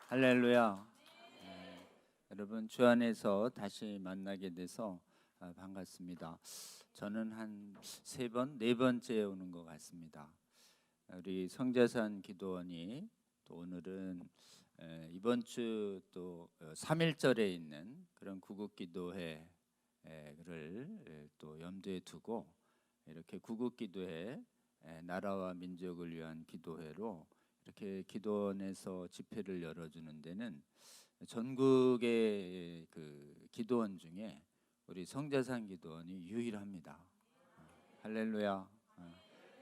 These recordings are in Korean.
할렐루야. 여러분 주 안에서 다시 만나게 돼서 반갑습니다. 저는 한 세 번, 네 번째 오는 것 같습니다. 우리 성자산 기도원이 또 오늘은 이번 주 또 3.1절에 있는 그런 구국기도회를 또 염두에 두고 이렇게 구국기도회, 나라와 민족을 위한 기도회로 이렇게 기도원에서 집회를 열어주는 데는 전국의 그 기도원 중에 우리 성자산 기도원이 유일합니다. 할렐루야.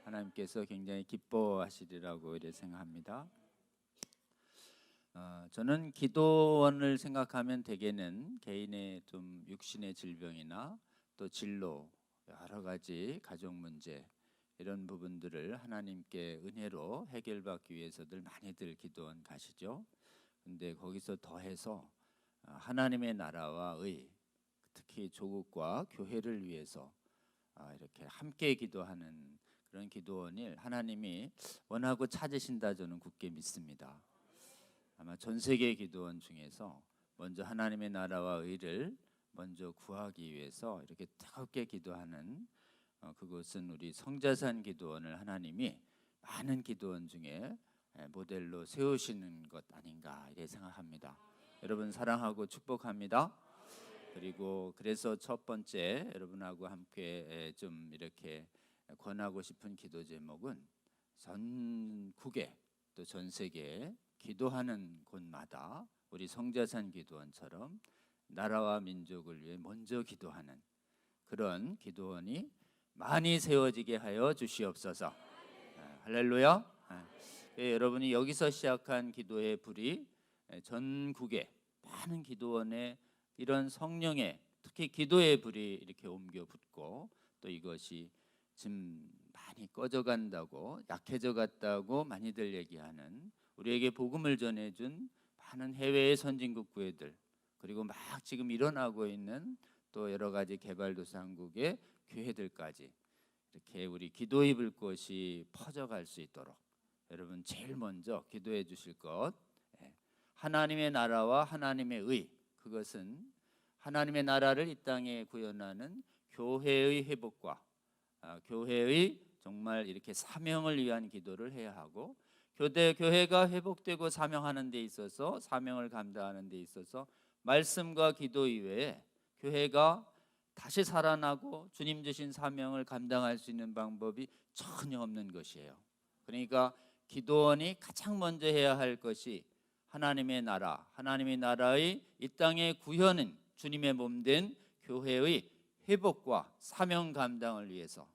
하나님께서 굉장히 기뻐하시리라고 이렇게 생각합니다. 저는 기도원을 생각하면 대개는 개인의 좀 육신의 질병이나 또 진로, 여러 가지 가족 문제 이런 부분들을 하나님께 은혜로 해결받기 위해서들 많이들 기도원 가시죠. 근데 거기서 더해서 하나님의 나라와 의, 특히 조국과 교회를 위해서 이렇게 함께 기도하는 그런 기도원을 하나님이 원하고 찾으신다 저는 굳게 믿습니다. 아마 전 세계 기도원 중에서 먼저 하나님의 나라와 의를 먼저 구하기 위해서 이렇게 뜨겁게 기도하는 그것은 우리 성자산 기도원을 하나님이 많은 기도원 중에 모델로 세우시는 것 아닌가 이렇게 생각합니다. 여러분 사랑하고 축복합니다. 그리고 그래서 첫 번째 여러분하고 함께 좀 이렇게 권하고 싶은 기도 제목은 전국에 또 전 세계에 기도하는 곳마다 우리 성자산 기도원처럼 나라와 민족을 위해 먼저 기도하는 그런 기도원이 많이 세워지게 하여 주시옵소서. 할렐루야. 여러분이 여기서 시작한 기도의 불이 전국에 많은 기도원에 이런 성령의 특히 기도의 불이 이렇게 옮겨 붙고 또 이것이 지금 많이 꺼져간다고 약해져 갔다고 많이들 얘기하는 우리에게 복음을 전해준 많은 해외의 선진국 교회들 그리고 막 지금 일어나고 있는 또 여러 가지 개발도상국의 교회들까지 이렇게 우리 기도의 불꽃이 퍼져갈 수 있도록 여러분 제일 먼저 기도해 주실 것 하나님의 나라와 하나님의 의 그것은 하나님의 나라를 이 땅에 구현하는 교회의 회복과 교회의 정말 이렇게 사명을 위한 기도를 해야 하고 교회가 회복되고 사명하는 데 있어서 사명을 감당하는 데 있어서 말씀과 기도 이외에 교회가 다시 살아나고 주님 주신 사명을 감당할 수 있는 방법이 전혀 없는 것이에요. 그러니까 기도원이 가장 먼저 해야 할 것이 하나님의 나라, 하나님의 나라의 이 땅의 구현은 주님의 몸된 교회의 회복과 사명 감당을 위해서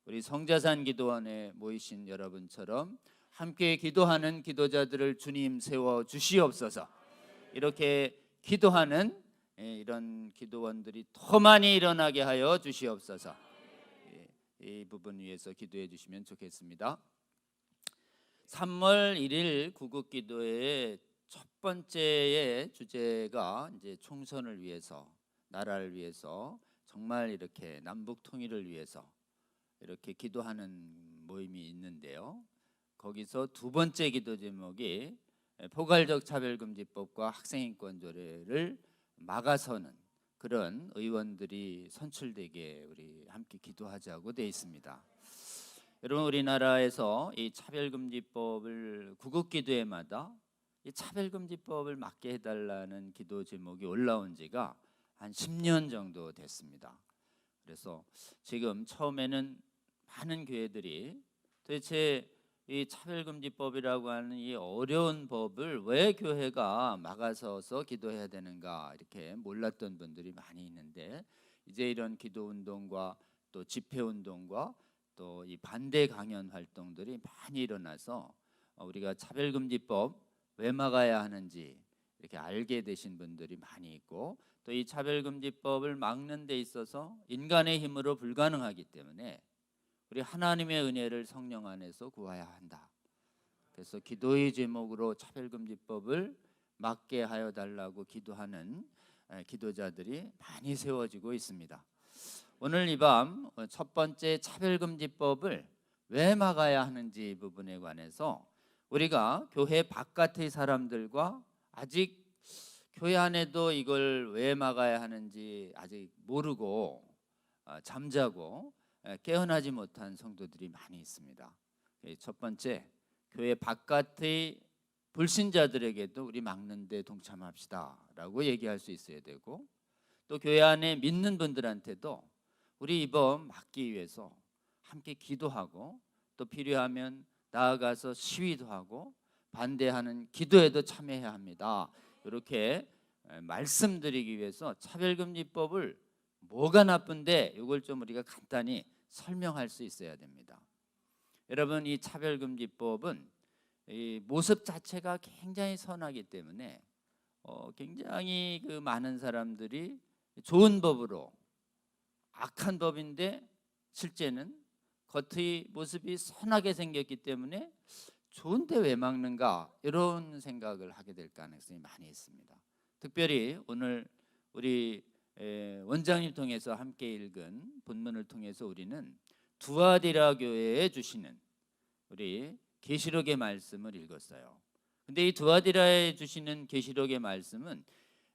우리 성자산 기도원에 모이신 여러분처럼 함께 기도하는 기도자들을 주님 세워 주시옵소서. 이렇게 기도하는 이런 기도원들이 더 많이 일어나게 하여 주시옵소서. 이 부분 위해서 기도해 주시면 좋겠습니다. 3월 1일 구국기도회의 첫 번째의 주제가 이제 총선을 위해서 나라를 위해서 정말 이렇게 남북 통일을 위해서 이렇게 기도하는 모임이 있는데요. 거기서 두 번째 기도 제목이 포괄적 차별금지법과 학생인권조례를 막아서는 그런 의원들이 선출되게 우리 함께 기도하자고 되어 있습니다. 여러분 우리나라에서 이 차별금지법을 구국기도회마다 이 차별금지법을 막게 해달라는 기도 제목이 올라온 지가 한 10년 정도 됐습니다. 그래서 지금 처음에는 많은 교회들이 도대체 이 차별금지법이라고 하는 이 어려운 법을 왜 교회가 막아서서 기도해야 되는가 이렇게 몰랐던 분들이 많이 있는데 이제 이런 기도운동과 또 집회운동과 또 이 반대 강연 활동들이 많이 일어나서 우리가 차별금지법 왜 막아야 하는지 이렇게 알게 되신 분들이 많이 있고 또 이 차별금지법을 막는 데 있어서 인간의 힘으로 불가능하기 때문에 우리 하나님의 은혜를 성령 안에서 구해야 한다. 그래서 기도의 제목으로 차별금지법을 막게 하여 달라고 기도하는 기도자들이 많이 세워지고 있습니다. 오늘 이 밤 첫 번째 차별금지법을 왜 막아야 하는지 부분에 관해서 우리가 교회 바깥의 사람들과 아직 교회 안에도 이걸 왜 막아야 하는지 아직 모르고 잠자고 깨어나지 못한 성도들이 많이 있습니다. 첫 번째, 교회 바깥의 불신자들에게도 우리 막는 데 동참합시다라고 얘기할 수 있어야 되고, 또 교회 안에 믿는 분들한테도 우리 이번 막기 위해서 함께 기도하고, 또 필요하면 나아가서 시위도 하고 반대하는 기도에도 참여해야 합니다. 이렇게 말씀드리기 위해서 차별금지법을 뭐가 나쁜데 이걸 좀 우리가 간단히 설명할 수 있어야 됩니다. 여러분, 이 차별금지법은 이 모습 자체가 굉장히 선하기 때문에 굉장히 그 많은 사람들이 좋은 법으로, 악한 법인데 실제는 겉의 모습이 선하게 생겼기 때문에 좋은데 왜 막는가, 이런 생각을 하게 될 가능성이 많이 있습니다. 특별히 오늘 우리 원장님 통해서 함께 읽은 본문을 통해서 우리는 두아디라 교회에 주시는 우리 계시록의 말씀을 읽었어요. 근데 이 두아디라에 주시는 계시록의 말씀은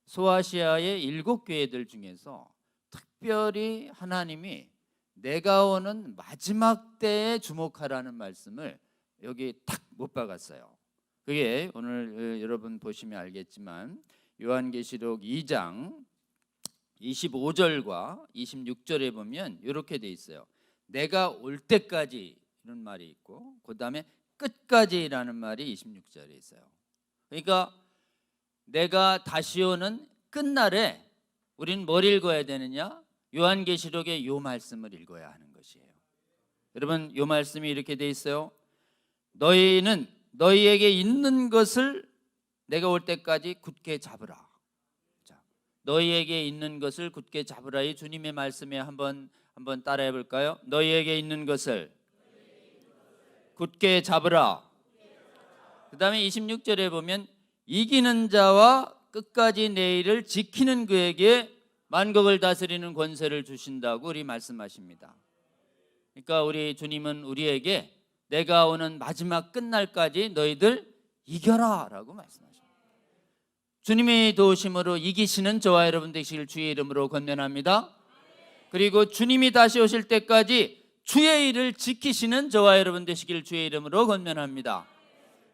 소아시아의 7교회들 중에서 특별히 하나님이 내가 오는 마지막 때에 주목하라는 말씀을 여기 탁 못 박았어요. 그게 오늘 여러분 보시면 알겠지만 요한계시록 2장 25절과 26절에 보면 이렇게 돼 있어요. 내가 올 때까지, 이런 말이 있고, 그 다음에 끝까지라는 말이 26절에 있어요. 그러니까 내가 다시 오는 끝날에 우리는 뭘 읽어야 되느냐? 요한계시록의 요 말씀을 읽어야 하는 것이에요. 여러분, 요 말씀이 이렇게 돼 있어요. 너희는 너희에게 있는 것을 내가 올 때까지 굳게 잡으라. 자, 너희에게 있는 것을 굳게 잡으라. 이 주님의 말씀에 한번 따라해 볼까요? 너희에게 있는 것을 굳게 잡으라. 그 다음에 26절에 보면 이기는 자와 끝까지 내 일을 지키는 그에게 만국을 다스리는 권세를 주신다고 우리 말씀하십니다. 그러니까 우리 주님은 우리에게 내가 오는 마지막 끝날까지 너희들 이겨라 라고 말씀하십니다. 주님의 도우심으로 이기시는 저와 여러분 되시길 주의 이름으로 권면합니다. 그리고 주님이 다시 오실 때까지 주의 일을 지키시는 저와 여러분 되시길 주의 이름으로 권면합니다.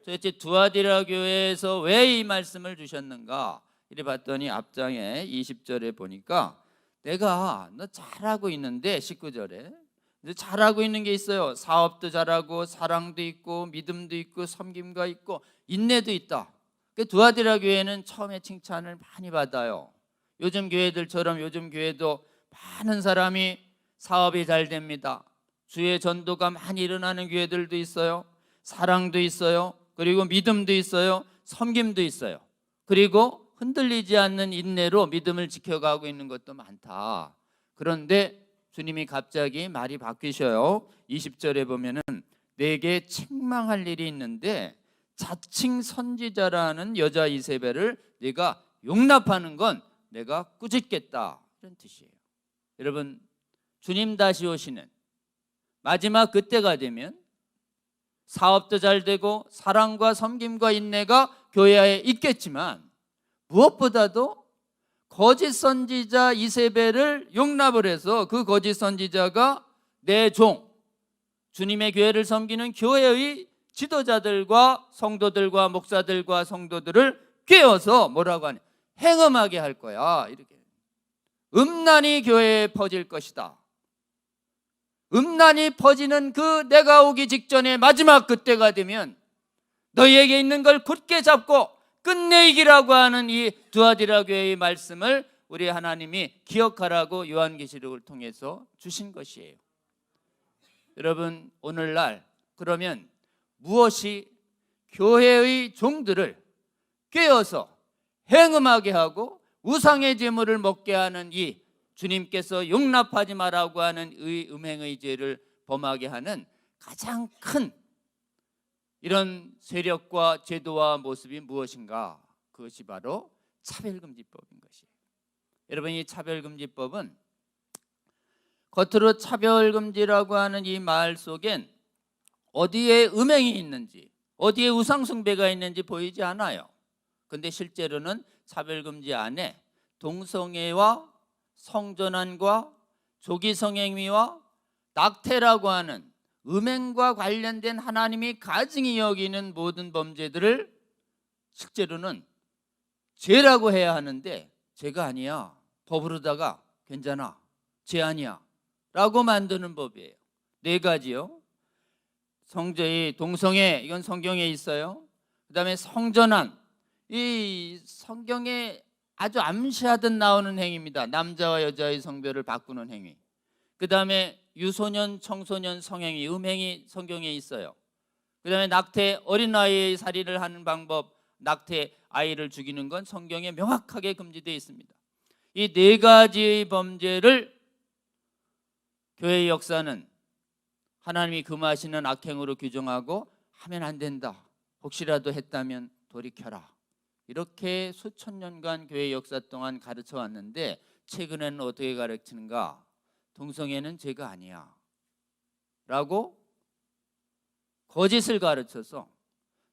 도대체 두아디라 교회에서 왜 이 말씀을 주셨는가? 이래 봤더니 앞장에 20절에 보니까 내가 너 잘하고 있는데, 19절에 잘하고 있는 게 있어요. 사업도 잘하고 사랑도 있고 믿음도 있고 섬김과 있고 인내도 있다. 두아디라 교회는 처음에 칭찬을 많이 받아요. 요즘 교회들처럼 요즘 교회도 많은 사람이 사업이 잘 됩니다. 주의 전도가 많이 일어나는 교회들도 있어요. 사랑도 있어요. 그리고 믿음도 있어요. 섬김도 있어요. 그리고 흔들리지 않는 인내로 믿음을 지켜가고 있는 것도 많다. 그런데 주님이 갑자기 말이 바뀌셔요. 20절에 보면은 내게 책망할 일이 있는데 자칭 선지자라는 여자 이세벨을 네가 용납하는 건 내가 꾸짖겠다, 이런 뜻이에요. 여러분, 주님 다시 오시는 마지막 그때가 되면 사업도 잘 되고 사랑과 섬김과 인내가 교회에 있겠지만 무엇보다도 거짓 선지자 이세벨을 용납을 해서 그 거짓 선지자가 내 종, 주님의 교회를 섬기는 교회의 지도자들과 성도들과 목사들과 성도들을 꿰어서 뭐라고 하냐, 행음하게 할 거야. 이렇게 음란이 교회에 퍼질 것이다. 음란이 퍼지는 그 내가 오기 직전에 마지막 그때가 되면 너희에게 있는 걸 굳게 잡고 끝내기라고 하는 이 두아디라 교회의 말씀을 우리 하나님이 기억하라고 요한계시록을 통해서 주신 것이에요. 여러분, 오늘날 그러면 무엇이 교회의 종들을 꿰어서 행음하게 하고 우상의 제물을 먹게 하는 이 주님께서 용납하지 말라고 하는 음행의 죄를 범하게 하는 가장 큰 이런 세력과 제도와 모습이 무엇인가? 그것이 바로 차별금지법인 것이에요. 여러분, 이 차별금지법은 겉으로 차별금지라고 하는 이 말 속엔 어디에 음행이 있는지, 어디에 우상숭배가 있는지 보이지 않아요. 근데 실제로는 차별금지 안에 동성애와 성전환과 조기성행위와 낙태라고 하는 음행과 관련된 하나님이 가증히 여기는 모든 범죄들을 실제로는 죄라고 해야 하는데 죄가 아니야, 법으로다가 괜찮아, 죄 아니야 라고 만드는 법이에요. 4가지요. 성전이 동성애, 이건 성경에 있어요. 그 다음에 성전환, 이 성경에 아주 암시하듯 나오는 행위입니다. 남자와 여자의 성별을 바꾸는 행위. 그 다음에 유소년, 청소년 성행위, 음행이 성경에 있어요. 그 다음에 낙태, 어린아이의 살인을 하는 방법, 낙태, 아이를 죽이는 건 성경에 명확하게 금지되어 있습니다. 이 4가지의 범죄를 교회의 역사는 하나님이 금하시는 악행으로 규정하고 하면 안 된다, 혹시라도 했다면 돌이켜라, 이렇게 수천 년간 교회 역사 동안 가르쳐 왔는데 최근에는 어떻게 가르치는가? 동성애는 죄가 아니야 라고 거짓을 가르쳐서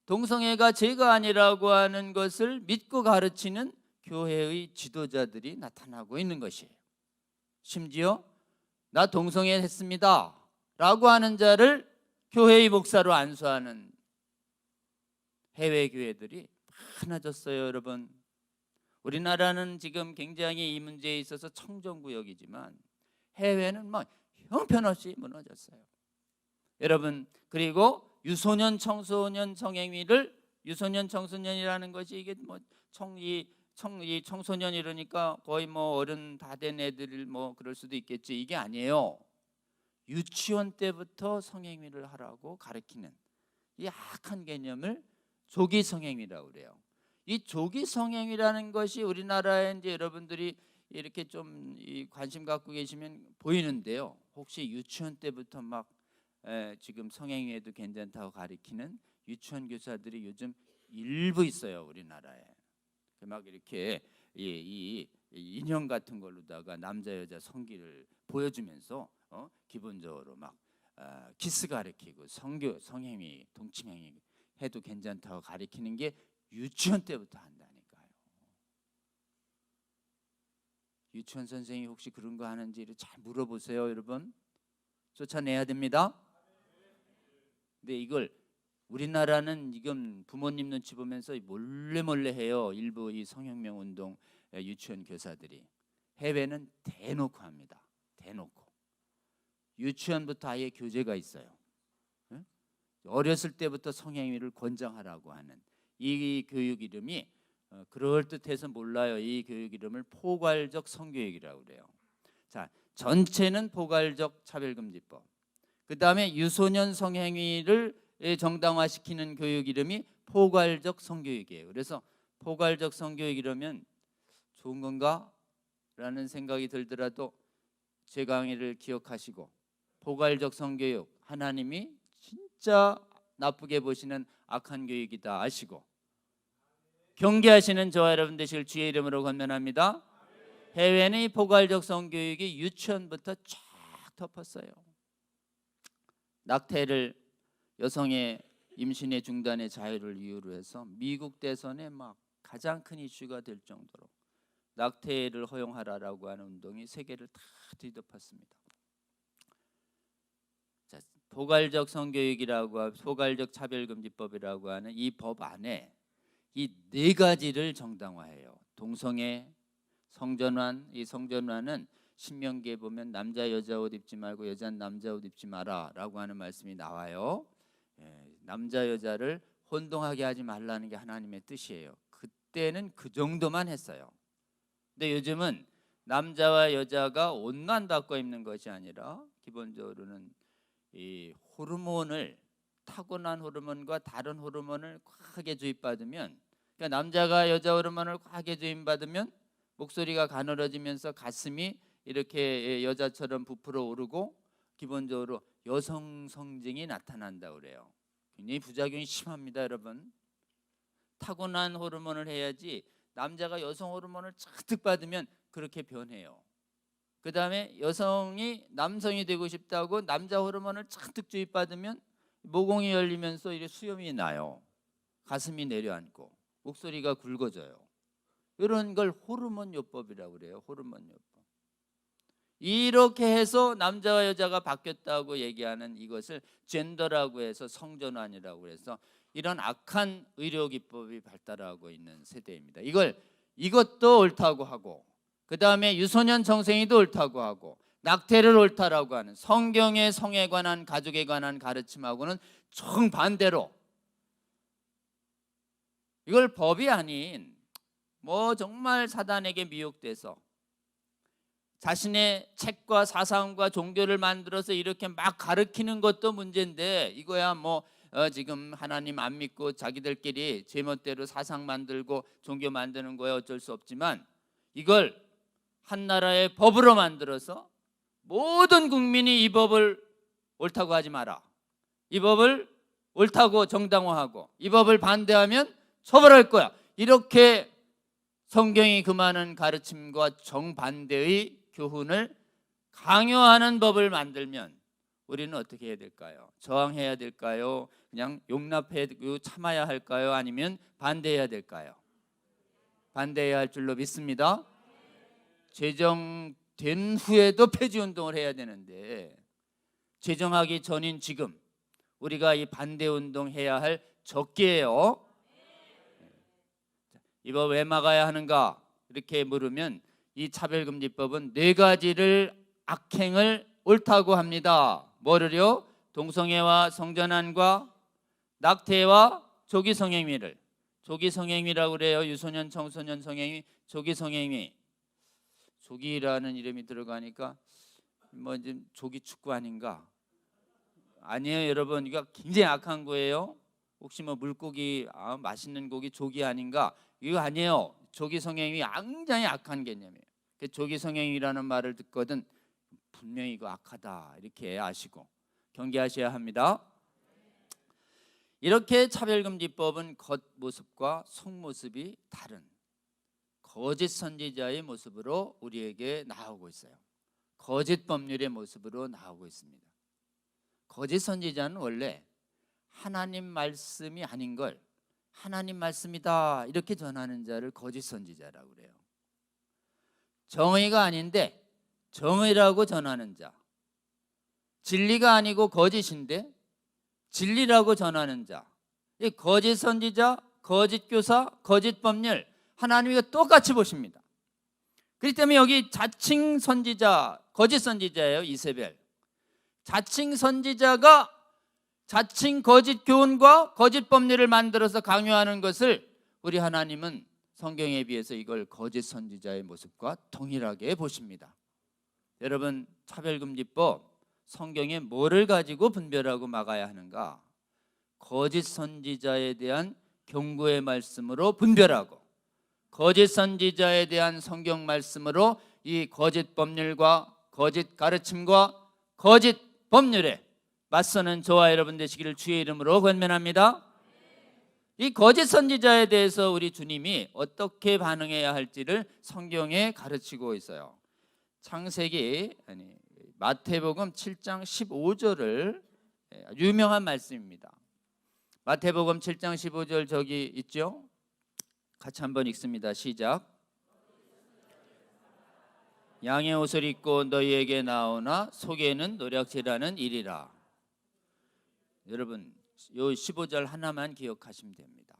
동성애가 죄가 아니라고 하는 것을 믿고 가르치는 교회의 지도자들이 나타나고 있는 것이에요. 심지어 나 동성애 했습니다 라고 하는 자를 교회의 목사로 안수하는 해외 교회들이 많아졌어요. 여러분, 우리나라는 지금 굉장히 이 문제에 있어서 청정구역이지만 해외는 막 형편없이 무너졌어요. 여러분, 그리고 유소년, 청소년 성행위를, 유소년, 청소년이라는 것이 이게 뭐 청소년 이러니까 거의 뭐 어른 다 된 애들 뭐 그럴 수도 있겠지, 이게 아니에요. 유치원 때부터 성행위를 하라고 가르치는 이 악한 개념을 조기 성행위라고 그래요. 이 조기 성행위라는 것이 우리나라에 이제 여러분들이 이렇게 좀 관심 갖고 계시면 보이는데요. 혹시 유치원 때부터 막 지금 성행위에도 괜찮다고 가르치는 유치원 교사들이 요즘 일부 있어요, 우리나라에. 막 이렇게 이 인형 같은 걸로다가 남자 여자 성기를 보여주면서 기본적으로 막 키스 가르치고 성행위, 동침행위 해도 괜찮다고 가르치는 게 유치원 때부터 한다니까요. 유치원 선생님이 혹시 그런 거 하는지를 잘 물어보세요, 여러분. 쫓아내야 됩니다. 근데 이걸 우리나라는 지금 부모님 눈치 보면서 몰래 해요. 일부 이 성혁명 운동 유치원 교사들이. 해외는 대놓고 합니다. 대놓고. 유치원부터 아예 교재가 있어요. 어렸을 때부터 성행위를 권장하라고 하는 이 교육 이름이 그럴듯해서 몰라요. 이 교육 이름을 포괄적 성교육이라고 그래요. 자, 전체는 포괄적 차별금지법. 그 다음에 유소년 성행위를 정당화시키는 교육 이름이 포괄적 성교육이에요. 그래서 포괄적 성교육 이러면 좋은 건가? 라는 생각이 들더라도 제 강의를 기억하시고 포괄적 성교육, 하나님이 진짜 나쁘게 보시는 악한 교육이다 아시고 경계하시는 저와 여러분 되실 주의 이름으로 권면합니다. 해외는 이 포괄적 성교육이 유치원부터 쫙 덮었어요. 낙태를 여성의 임신의 중단의 자유를 이유로 해서 미국 대선에 막 가장 큰 이슈가 될 정도로 낙태를 허용하라라고 하는 운동이 세계를 다 뒤덮었습니다. 자, 포괄적 성교육이라고 포괄적 차별금지법이라고 하는 이 법 안에 이 4가지를 정당화해요. 동성애, 성전환. 이 성전환은 신명기에 보면 남자 여자 옷 입지 말고 여자는 남자 옷 입지 마라라고 하는 말씀이 나와요. 남자 여자를 혼동하게 하지 말라는 게 하나님의 뜻이에요. 그때는 그 정도만 했어요. 근데 요즘은 남자와 여자가 옷만 바꿔 입는 것이 아니라 기본적으로는 이 호르몬을, 타고난 호르몬과 다른 호르몬을 과하게 주입받으면, 그러니까 남자가 여자 호르몬을 과하게 주입받으면 목소리가 가늘어지면서 가슴이 이렇게 여자처럼 부풀어 오르고 기본적으로 여성 성징이 나타난다고 그래요. 굉장히 부작용이 심합니다, 여러분. 타고난 호르몬을 해야지 남자가 여성 호르몬을 잔뜩 받으면 그렇게 변해요. 그 다음에 여성이 남성이 되고 싶다고 남자 호르몬을 잔뜩 주입받으면 모공이 열리면서 이렇게 수염이 나요. 가슴이 내려앉고. 목소리가 굵어져요. 이런 걸 호르몬 요법이라고 그래요. 호르몬 요법. 이렇게 해서 남자와 여자가 바뀌었다고 얘기하는 이것을 젠더라고 해서 성전환이라고 해서 이런 악한 의료 기법이 발달하고 있는 세대입니다. 이것도 옳다고 하고, 그 다음에 유소년 정생이도 옳다고 하고, 낙태를 옳다라고 하는 성경의 성에 관한, 가족에 관한 가르침하고는 정반대로, 이걸 법이 아닌 정말 사단에게 미혹돼서 자신의 책과 사상과 종교를 만들어서 이렇게 막 가르치는 것도 문제인데, 이거야 지금 하나님 안 믿고 자기들끼리 제멋대로 사상 만들고 종교 만드는 거야 어쩔 수 없지만, 이걸 한 나라의 법으로 만들어서 모든 국민이 이 법을 옳다고 하지 마라, 이 법을 옳다고 정당화하고 이 법을 반대하면 처벌할 거야, 이렇게 성경이 그 많은 가르침과 정반대의 교훈을 강요하는 법을 만들면 우리는 어떻게 해야 될까요? 저항해야 될까요? 그냥 용납해야 되고 참아야 할까요? 아니면 반대해야 될까요? 반대해야 할 줄로 믿습니다. 제정된 후에도 폐지운동을 해야 되는데, 제정하기 전인 지금 우리가 이 반대운동 해야 할 적기예요. 이 법 왜 막아야 하는가? 이렇게 물으면 이 차별금지법은 4가지를 악행을 옳다고 합니다. 뭐를요? 동성애와 성전환과 낙태와 조기 성행위를, 조기 성행위라고 그래요. 유소년 청소년 성행위, 조기 성행위. 조기라는 이름이 들어가니까 지금 조기 축구 아닌가? 아니에요, 여러분. 이거 굉장히 악한 거예요. 혹시 물고기, 맛있는 고기 조기 아닌가? 이거 아니에요. 조기 성행위 굉장히 악한 개념이에요. 조기 성행위라는 말을 듣거든 분명히 이거 악하다 이렇게 아시고 경계하셔야 합니다. 이렇게 차별금지법은 겉모습과 속모습이 다른 거짓 선지자의 모습으로 우리에게 나오고 있어요. 거짓 법률의 모습으로 나오고 있습니다. 거짓 선지자는 원래 하나님 말씀이 아닌 걸 하나님 말씀이다 이렇게 전하는 자를 거짓 선지자라고 그래요. 정의가 아닌데 정의라고 전하는 자, 진리가 아니고 거짓인데 진리라고 전하는 자, 이 거짓 선지자, 거짓 교사, 거짓 법률, 하나님이 똑같이 보십니다. 그렇기 때문에 여기 자칭 선지자, 거짓 선지자예요. 이세벨. 자칭 선지자가 자칭 거짓 교훈과 거짓 법률을 만들어서 강요하는 것을 우리 하나님은 성경에 비해서 이걸 거짓 선지자의 모습과 동일하게 보십니다. 여러분, 차별금지법 성경에 뭐를 가지고 분별하고 막아야 하는가? 거짓 선지자에 대한 경고의 말씀으로 분별하고 거짓 선지자에 대한 성경 말씀으로 이 거짓 법률과 거짓 가르침과 거짓 법률에 맞서는 저와 여러분 되시기를 주의 이름으로 권면합니다. 이 거짓 선지자에 대해서 우리 주님이 어떻게 반응해야 할지를 성경에 가르치고 있어요. 마태복음 7장 15절을 유명한 말씀입니다. 마태복음 7장 15절 저기 있죠? 같이 한번 읽습니다. 시작. 양의 옷을 입고 너희에게 나오나 속에는 노략질하는 일이라. 여러분, 요 15절 하나만 기억하시면 됩니다.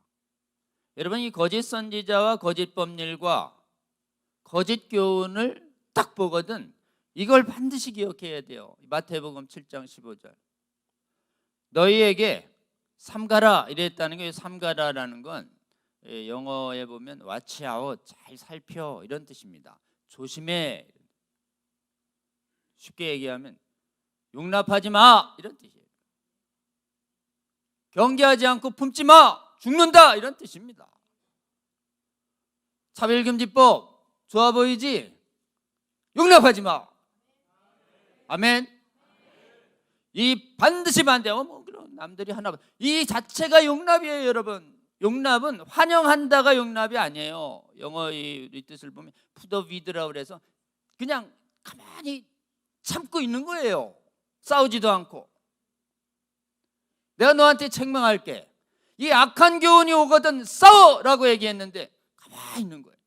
여러분, 이 거짓 선지자와 거짓 법률과 거짓 교훈을 딱 보거든 이걸 반드시 기억해야 돼요. 마태복음 7장 15절. 너희에게 삼가라 이랬다는 게, 삼가라라는 건 영어에 보면 watch out, 잘 살펴 이런 뜻입니다. 조심해. 쉽게 얘기하면 용납하지 마 이런 뜻이에요. 경계하지 않고 품지 마, 죽는다 이런 뜻입니다. 차별금지법 좋아 보이지? 용납하지 마. 아멘. 이 반드시 반대하면 그럼 남들이 하나, 이 자체가 용납이에요. 여러분, 용납은 환영한다가 용납이 아니에요. 영어의 뜻을 보면 put up with라고 그래서 그냥 가만히 참고 있는 거예요. 싸우지도 않고. 내가 너한테 책망할게. 이 악한 교훈이 오거든 싸워라고 얘기했는데 가만히 있는 거예요.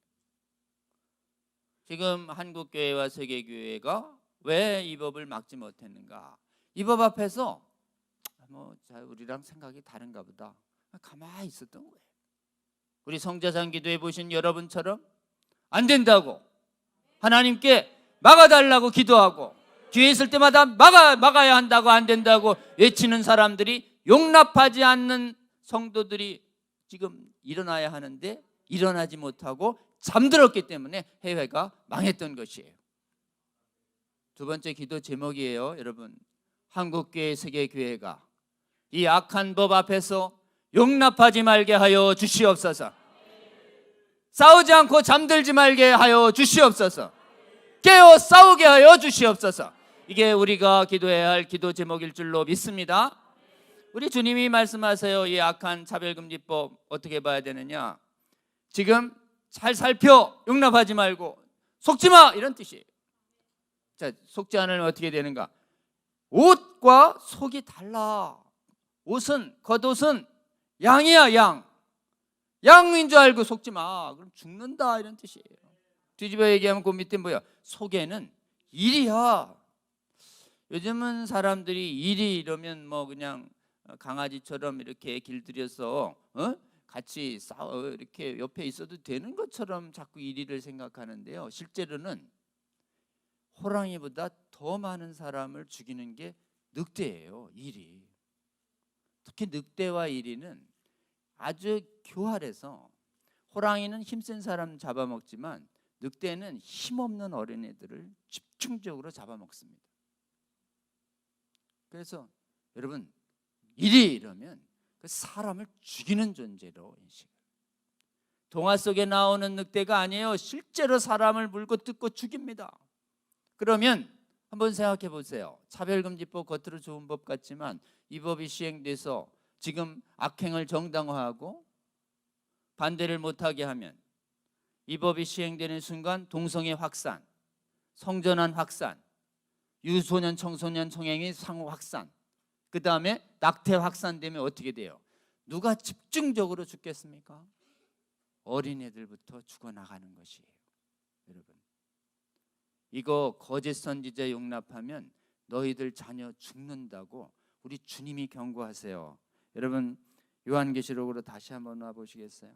지금 한국교회와 세계교회가 왜 이 법을 막지 못했는가? 이 법 앞에서 우리랑 생각이 다른가 보다. 가만히 있었던 거예요. 우리 성자상 기도해 보신 여러분처럼 안 된다고 하나님께 막아달라고 기도하고 기회 있을 때마다 막아야 한다고 안 된다고 외치는 사람들이 용납하지 않는 성도들이 지금 일어나야 하는데 일어나지 못하고 잠들었기 때문에 해외가 망했던 것이에요. 두 번째 기도 제목이에요. 여러분, 한국교회 세계교회가 이 악한 법 앞에서 용납하지 말게 하여 주시옵소서. 싸우지 않고 잠들지 말게 하여 주시옵소서. 깨어 싸우게 하여 주시옵소서. 이게 우리가 기도해야 할 기도 제목일 줄로 믿습니다. 우리 주님이 말씀하세요. 이 악한 차별금지법 어떻게 봐야 되느냐? 지금 잘 살펴, 용납하지 말고 속지 마, 이런 뜻이에요. 자, 속지 않으면 어떻게 되는가? 옷과 속이 달라. 겉옷은 양이야, 양인 줄 알고 속지 마. 그럼 죽는다, 이런 뜻이에요. 뒤집어 얘기하면 그 밑에 뭐야? 속에는 일이야. 요즘은 사람들이 일이 이러면 그냥 강아지처럼 이렇게 길들여서 같이 이렇게 옆에 있어도 되는 것처럼 자꾸 일을 생각하는데요. 실제로는 호랑이보다 더 많은 사람을 죽이는 게 늑대예요. 일이. 특히 늑대와 이리는 아주 교활해서 호랑이는 힘센 사람 잡아먹지만 늑대는 힘없는 어린애들을 집중적으로 잡아먹습니다. 그래서 여러분, 일이 이러면 그 사람을 죽이는 존재로 인식. 동화 속에 나오는 늑대가 아니에요. 실제로 사람을 물고 뜯고 죽입니다. 그러면 한번 생각해 보세요. 차별금지법 겉으로 좋은 법 같지만 이 법이 시행돼서 지금 악행을 정당화하고 반대를 못하게 하면 이 법이 시행되는 순간 동성애 확산, 성전환 확산, 유소년 청소년 성행위 상호 확산, 그 다음에 낙태 확산되면 어떻게 돼요? 누가 집중적으로 죽겠습니까? 어린애들부터 죽어나가는 것이에요. 여러분, 이거 거짓 선지자 용납하면 너희들 자녀 죽는다고 우리 주님이 경고하세요. 여러분, 요한계시록으로 다시 한번 와보시겠어요?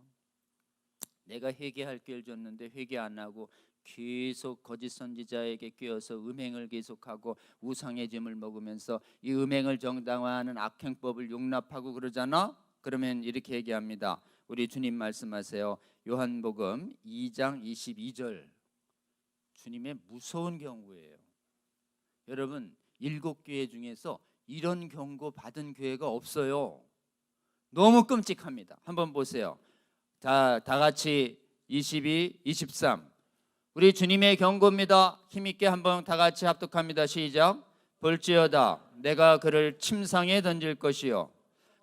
내가 회개할 기회를 줬는데 회개 안 하고 계속 거짓 선지자에게 뀌어서 음행을 계속하고 우상의 짐을 먹으면서 이 음행을 정당화하는 악행법을 용납하고 그러잖아. 그러면 이렇게 얘기합니다. 우리 주님 말씀하세요. 요한복음 2장 22절. 주님의 무서운 경고예요. 여러분, 7교회 중에서 이런 경고 받은 교회가 없어요. 너무 끔찍합니다. 한번 보세요. 다 같이 22, 23. 우리 주님의 경고입니다. 힘있게 한번 다 같이 합독합니다. 시작. 볼지어다 내가 그를 침상에 던질 것이요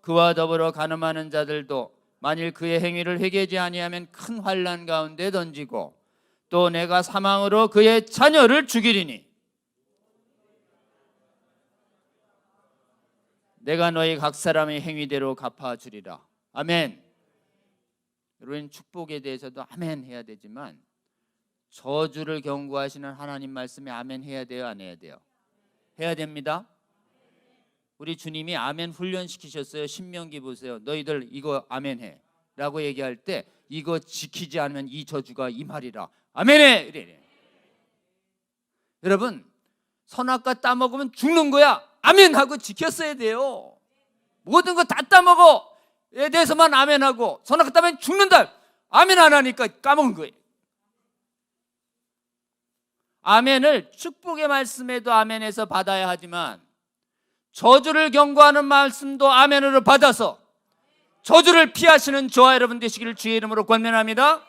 그와 더불어 간음하는 자들도 만일 그의 행위를 회개하지 아니하면 큰 환난 가운데 던지고 또 내가 사망으로 그의 자녀를 죽이리니 내가 너희 각 사람의 행위대로 갚아주리라. 아멘. 여러분, 축복에 대해서도 아멘 해야 되지만 저주를 경고하시는 하나님 말씀에 아멘 해야 돼요, 안 해야 돼요? 해야 됩니다. 우리 주님이 아멘 훈련시키셨어요. 신명기 보세요. 너희들 이거 아멘 해 라고 얘기할 때 이거 지키지 않으면 이 저주가 임하리라. 아멘 해! 이래. 여러분, 선악과 따먹으면 죽는 거야. 아멘 하고 지켰어야 돼요. 모든 거 다 따먹어 에 대해서만 아멘하고 선악과 따면 죽는다. 아멘 안 하니까 까먹은 거예요. 아멘을 축복의 말씀에도 아멘해서 받아야 하지만 저주를 경고하는 말씀도 아멘으로 받아서 저주를 피하시는 저와 여러분 되시기를 주의 이름으로 권면합니다.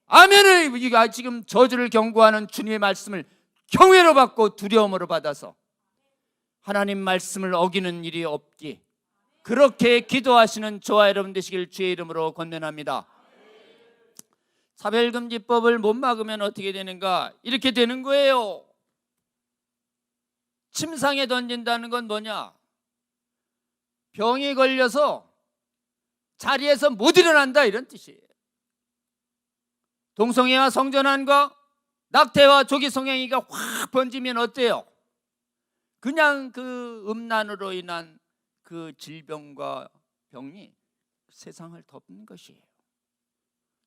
아멘을 지금 저주를 경고하는 주님의 말씀을 경외로 받고 두려움으로 받아서 하나님 말씀을 어기는 일이 없기, 그렇게 기도하시는 저와 여러분 되시기를 주의 이름으로 권면합니다. 차별금지법을 못 막으면 어떻게 되는가? 이렇게 되는 거예요. 침상에 던진다는 건 뭐냐? 병이 걸려서 자리에서 못 일어난다, 이런 뜻이에요. 동성애와 성전환과 낙태와 조기 성행위가 확 번지면 어때요? 그냥 그 음란으로 인한 그 질병과 병이 세상을 덮는 것이에요.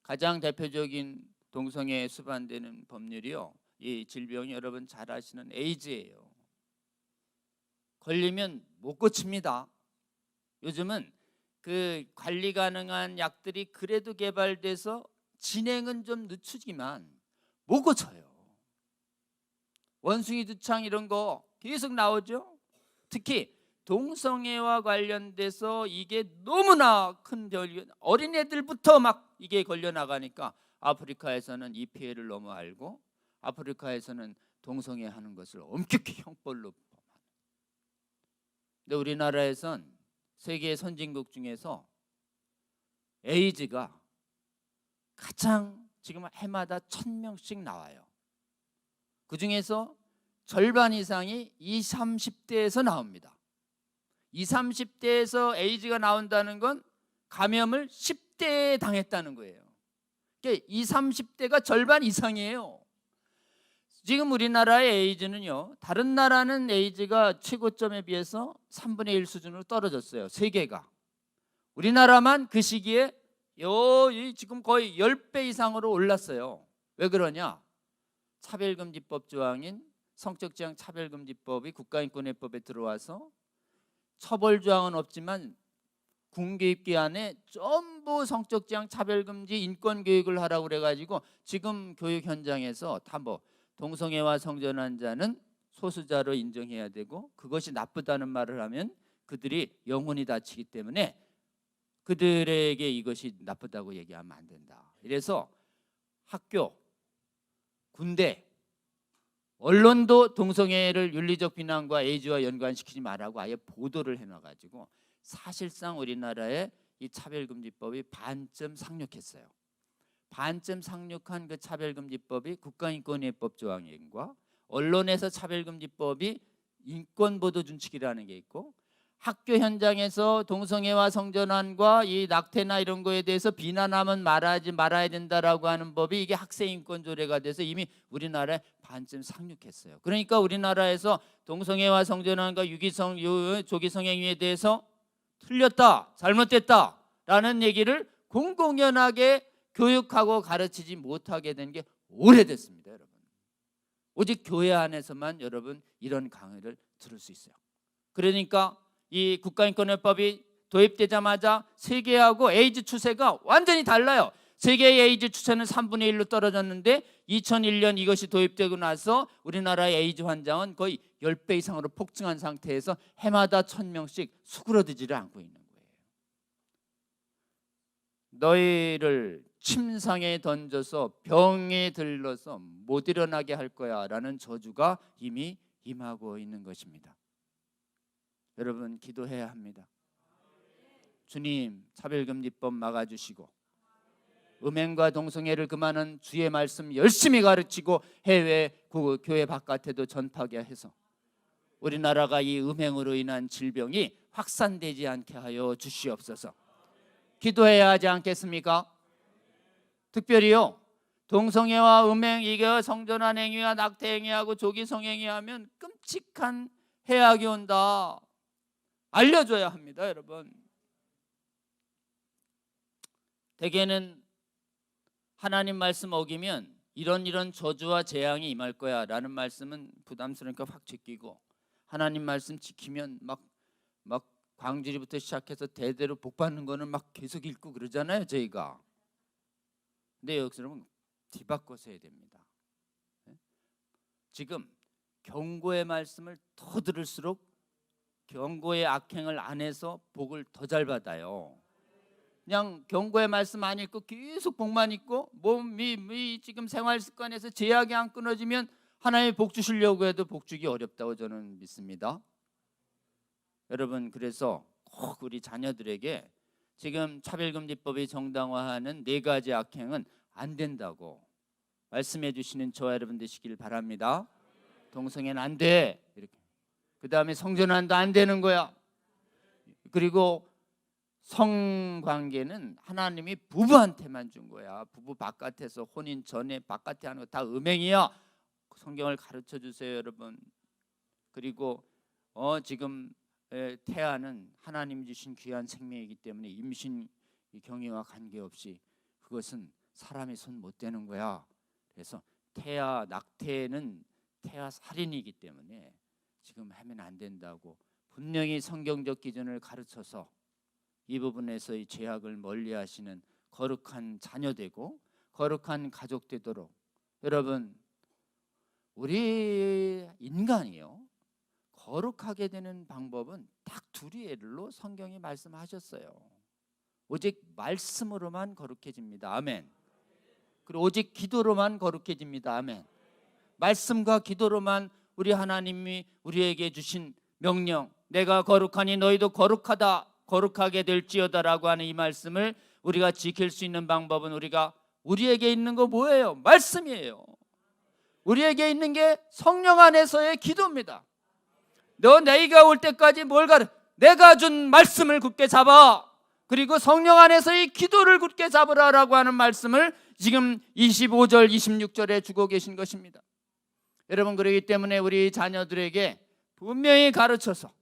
가장 대표적인 동성애에 수반되는 법률이요, 이 질병이 여러분 잘 아시는 에이즈예요. 걸리면 못 고칩니다. 요즘은 그 관리 가능한 약들이 그래도 개발돼서 진행은 좀 늦추지만 못 고쳐요. 원숭이 두창 이런 거 계속 나오죠. 특히 동성애와 관련돼서 이게 너무나 큰 병이, 어린애들부터 막 이게 걸려 나가니까 아프리카에서는 이 피해를 너무 알고 아프리카에서는 동성애 하는 것을 엄격히 형벌로 범하는. 근데 우리나라에선 세계 선진국 중에서 에이즈가 가장 지금 해마다 1,000명씩 나와요. 그 중에서 절반 이상이 20, 30대에서 나옵니다. 20, 30대에서 에이즈가 나온다는 건 감염을 10대에 당했다는 거예요. 그러니까 20, 30대가 절반 이상이에요. 지금 우리나라의 에이즈는요, 다른 나라는 에이즈가 최고점에 비해서 3분의 1 수준으로 떨어졌어요. 세계가. 우리나라만 그 시기에 지금 거의 10배 이상으로 올랐어요. 왜 그러냐? 차별금지법 조항인 성적지향 차별금지법이 국가인권회법에 들어와서 처벌조항은 없지만 군교육기 안에 전부 성적지향 차별금지 인권교육을 하라고 그래가지고 지금 교육 현장에서 다 동성애와 성전환자는 소수자로 인정해야 되고, 그것이 나쁘다는 말을 하면 그들이 영혼이 다치기 때문에 그들에게 이것이 나쁘다고 얘기하면 안 된다. 이래서 학교, 군대, 언론도 동성애를 윤리적 비난과 에이즈와 연관시키지 말라고 아예 보도를 해놔가지고 사실상 우리나라의 이 차별금지법이 반쯤 상륙했어요. 반쯤 상륙한 그 차별금지법이 국가인권위법 조항과 언론에서 차별금지법이 인권보도준칙이라는 게 있고, 학교 현장에서 동성애와 성전환과 이 낙태나 이런 거에 대해서 비난하면 말아야 된다라고 하는 법이 이게 학생인권조례가 돼서 이미 우리나라에 반쯤 상륙했어요. 그러니까 우리나라에서 동성애와 성전환과 조기성행위에 대해서 틀렸다, 잘못됐다라는 얘기를 공공연하게 교육하고 가르치지 못하게 된 게 오래됐습니다, 여러분. 오직 교회 안에서만 여러분 이런 강의를 들을 수 있어요. 그러니까 이 국가인권회법이 도입되자마자 세계하고 에이즈 추세가 완전히 달라요. 세계의 에이즈 추세는 3분의 1로 떨어졌는데 2001년 이것이 도입되고 나서 우리나라의 에이즈 환자는 거의 10배 이상으로 폭증한 상태에서 해마다 1,000명씩 수그러들지를 않고 있는 거예요. 너희를 침상에 던져서 병에 들러서 못 일어나게 할 거야 라는 저주가 이미 임하고 있는 것입니다. 여러분, 기도해야 합니다. 주님, 차별금지법 막아주시고 음행과 동성애를 금하는 주의 말씀 열심히 가르치고 해외 교회 바깥에도 전파하게 해서 우리나라가 이 음행으로 인한 질병이 확산되지 않게 하여 주시옵소서. 기도해야 하지 않겠습니까? 특별히요, 동성애와 음행, 이게 성전환 행위와 낙태 행위하고 조기 성행위하면 끔찍한 해악이 온다. 알려줘야 합니다, 여러분. 대개는 하나님 말씀 어기면 이런 저주와 재앙이 임할 거야 라는 말씀은 부담스러우니까 확 제끼고, 하나님 말씀 지키면 막 광주리부터 시작해서 대대로 복 받는 거는 막 계속 읽고 그러잖아요, 저희가. 근데 여기서는 뒤바꿔서 해야 됩니다. 지금 경고의 말씀을 더 들을수록 경고의 악행을 안 해서 복을 더 잘 받아요. 그냥 경고의 말씀 안 읽고 계속 복만 읽고 몸이 지금 생활 습관에서 제약이 안 끊어지면 하나님이 복 주시려고 해도 복 주기 어렵다고 저는 믿습니다. 여러분, 그래서 꼭 우리 자녀들에게 지금 차별금지법이 정당화하는 4가지 악행은 안 된다고 말씀해 주시는 저와 여러분 되시길 바랍니다. 동성애는 안 돼, 이렇게. 그 다음에 성전환도 안 되는 거야. 그리고 성관계는 하나님이 부부한테만 준 거야. 부부 바깥에서 혼인 전에 바깥에 하는 거 다 음행이야. 성경을 가르쳐 주세요, 여러분. 그리고 지금 태아는 하나님 주신 귀한 생명이기 때문에 임신 경위와 관계없이 그것은 사람의 손 못 대는 거야. 그래서 태아 낙태는 태아 살인이기 때문에 지금 하면 안 된다고 분명히 성경적 기준을 가르쳐서 이 부분에서의 죄악을 멀리하시는 거룩한 자녀 되고 거룩한 가족 되도록, 여러분, 우리 인간이요 거룩하게 되는 방법은 딱 둘이로 성경이 말씀하셨어요. 오직 말씀으로만 거룩해집니다. 아멘. 그리고 오직 기도로만 거룩해집니다. 아멘. 말씀과 기도로만 우리 하나님이 우리에게 주신 명령, 내가 거룩하니 너희도 거룩하다, 거룩하게 될지어다라고 하는 이 말씀을 우리가 지킬 수 있는 방법은 우리에게 있는 거 뭐예요? 말씀이에요. 우리에게 있는 게 성령 안에서의 기도입니다. 너 나이가 올 때까지 내가 준 말씀을 굳게 잡아. 그리고 성령 안에서의 기도를 굳게 잡으라라고 하는 말씀을 지금 25절 26절에 주고 계신 것입니다. 여러분, 그렇기 때문에 우리 자녀들에게 분명히 가르쳐서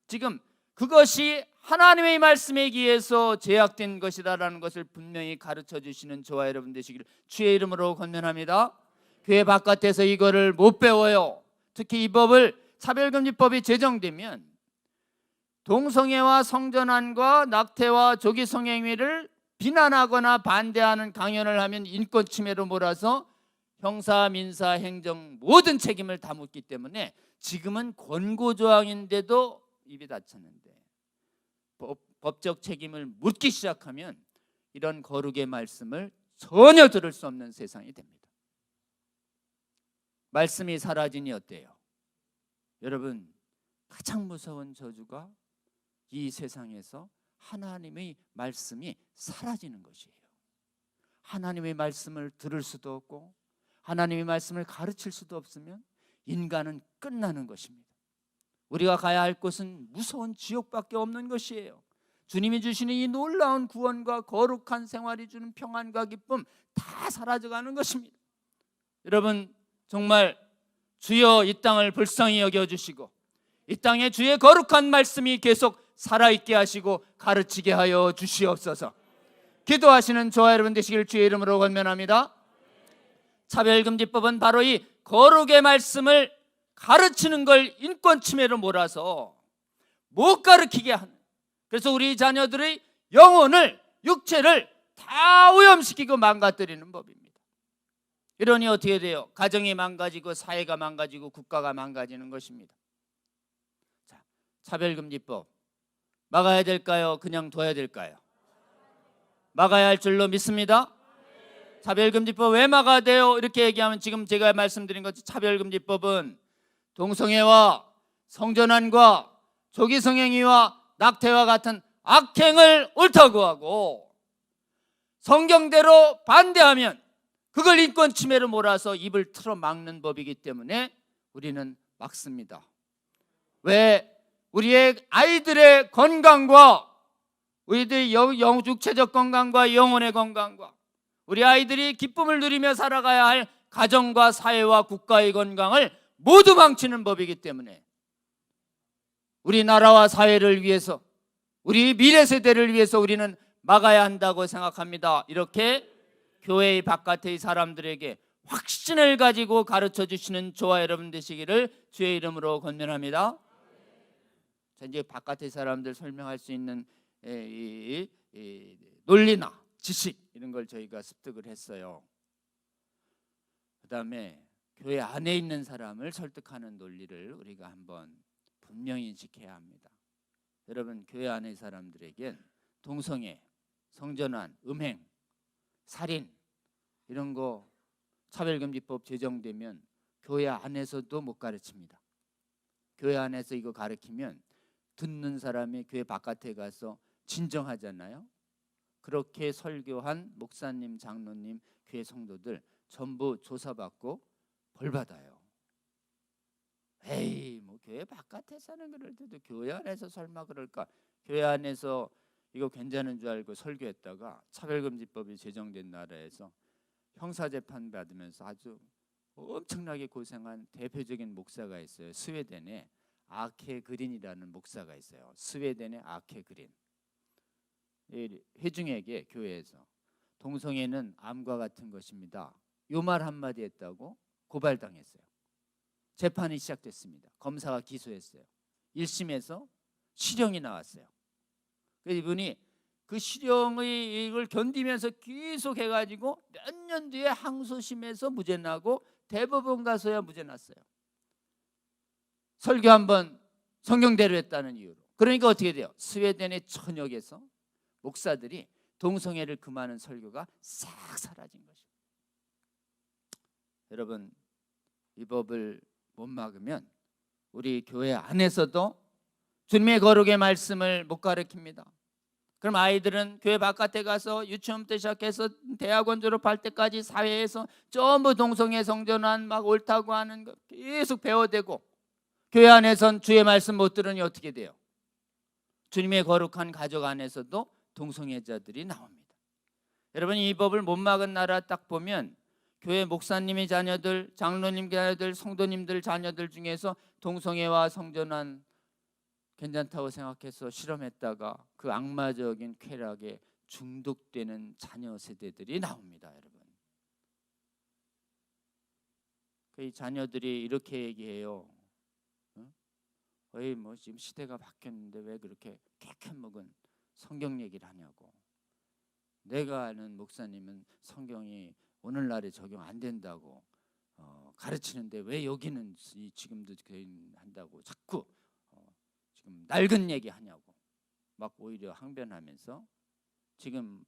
지금 그것이 하나님의 말씀에 의해서 제약된 것이다라는 것을 분명히 가르쳐 주시는 저와 여러분 되시기를 주의 이름으로 권면합니다. 교회 바깥에서 이거를 못 배워요. 특히 이 법을, 차별금지법이 제정되면 동성애와 성전환과 낙태와 조기성행위를 비난하거나 반대하는 강연을 하면 인권침해로 몰아서 형사, 민사, 행정 모든 책임을 다 묻기 때문에 지금은 권고조항인데도 입이 닫혔는데 법적 책임을 묻기 시작하면 이런 거룩의 말씀을 전혀 들을 수 없는 세상이 됩니다. 말씀이 사라지니 어때요? 여러분, 가장 무서운 저주가 이 세상에서 하나님의 말씀이 사라지는 것이에요. 하나님의 말씀을 들을 수도 없고 하나님의 말씀을 가르칠 수도 없으면 인간은 끝나는 것입니다. 우리가 가야 할 곳은 무서운 지옥밖에 없는 것이에요. 주님이 주시는 이 놀라운 구원과 거룩한 생활이 주는 평안과 기쁨 다 사라져가는 것입니다. 여러분, 정말 주여 이 땅을 불쌍히 여겨주시고 이 땅에 주의 거룩한 말씀이 계속 살아있게 하시고 가르치게 하여 주시옵소서. 기도하시는 저와 여러분 되시길 주의 이름으로 권면합니다. 차별금지법은 바로 이 거룩의 말씀을 가르치는 걸 인권침해로 몰아서 못 가르치게 하는, 그래서 우리 자녀들의 영혼을, 육체를 다 오염시키고 망가뜨리는 법입니다. 이러니 어떻게 돼요? 가정이 망가지고 사회가 망가지고 국가가 망가지는 것입니다. 자, 차별금지법 막아야 될까요? 그냥 둬야 될까요? 막아야 할 줄로 믿습니다. 차별금지법 왜 막아야 돼요? 이렇게 얘기하면 지금 제가 말씀드린 것, 차별금지법은 동성애와 성전환과 조기성행위와 낙태와 같은 악행을 옳다고 하고 성경대로 반대하면 그걸 인권침해로 몰아서 입을 틀어 막는 법이기 때문에 우리는 막습니다. 왜? 우리의 아이들의 건강과 우리들의 육체적 건강과 영혼의 건강과 우리 아이들이 기쁨을 누리며 살아가야 할 가정과 사회와 국가의 건강을 모두 망치는 법이기 때문에 우리나라와 사회를 위해서, 우리 미래 세대를 위해서 우리는 막아야 한다고 생각합니다. 이렇게 교회의 바깥의 사람들에게 확신을 가지고 가르쳐 주시는 저와 여러분 되시기를 주의 이름으로 권면합니다. 자, 이제 바깥의 사람들 설명할 수 있는 이 논리나 지식 이런 걸 저희가 습득을 했어요. 그 다음에 교회 안에 있는 사람을 설득하는 논리를 우리가 한번 분명히 지켜야 합니다. 여러분, 교회 안의 사람들에겐 동성애, 성전환, 음행, 살인 이런 거 차별금지법 제정되면 교회 안에서도 못 가르칩니다. 교회 안에서 이거 가르치면 듣는 사람이 교회 바깥에 가서 진정하잖아요. 그렇게 설교한 목사님, 장로님, 교회 성도들 전부 조사받고 벌받아요. 에이, 뭐 교회 바깥에 사는 그럴 때도 교회 안에서 설마 그럴까? 교회 안에서 이거 괜찮은 줄 알고 설교했다가 차별금지법이 제정된 나라에서 형사재판 받으면서 아주 엄청나게 고생한 대표적인 목사가 있어요. 스웨덴에 아케 그린이라는 목사가 있어요. 스웨덴의 아케 그린. 회중에게 교회에서 동성애는 암과 같은 것입니다. 요 말 한마디 했다고 고발당했어요. 재판이 시작됐습니다. 검사가 기소했어요. 1심에서 실형이 나왔어요. 이분이 그 실형의 이걸 견디면서 계속 해가지고 몇 년 뒤에 항소심에서 무죄 나고 대법원 가서야 무죄 났어요. 설교 한번 성경대로 했다는 이유로. 그러니까 어떻게 돼요? 스웨덴의 전역에서 목사들이 동성애를 금하는 설교가 싹 사라진 것이죠. 여러분, 이 법을 못 막으면 우리 교회 안에서도 주님의 거룩의 말씀을 못 가르칩니다. 그럼 아이들은 교회 바깥에 가서 유치원부터 시작해서 대학원 졸업할 때까지 사회에서 전부 동성애 성전환 막 옳다고 하는 거 계속 배워대고, 교회 안에선 주의 말씀 못 들으니 어떻게 돼요? 주님의 거룩한 가족 안에서도 동성애자들이 나옵니다. 여러분, 이 법을 못 막은 나라 딱 보면 교회 목사님의 자녀들, 장로님 자녀들, 성도님들 자녀들 중에서 동성애와 성전환 괜찮다고 생각해서 실험했다가 그 악마적인 쾌락에 중독되는 자녀 세대들이 나옵니다. 여러분, 그 자녀들이 이렇게 얘기해요. 거의 뭐 지금 시대가 바뀌었는데 왜 그렇게 캐캐먹은 성경 얘기를 하냐고. 내가 아는 목사님은 성경이 오늘날에 적용 안 된다고 가르치는데 왜 여기는 지금도 한다고 자꾸 지금 낡은 얘기 하냐고 막 오히려 항변하면서, 지금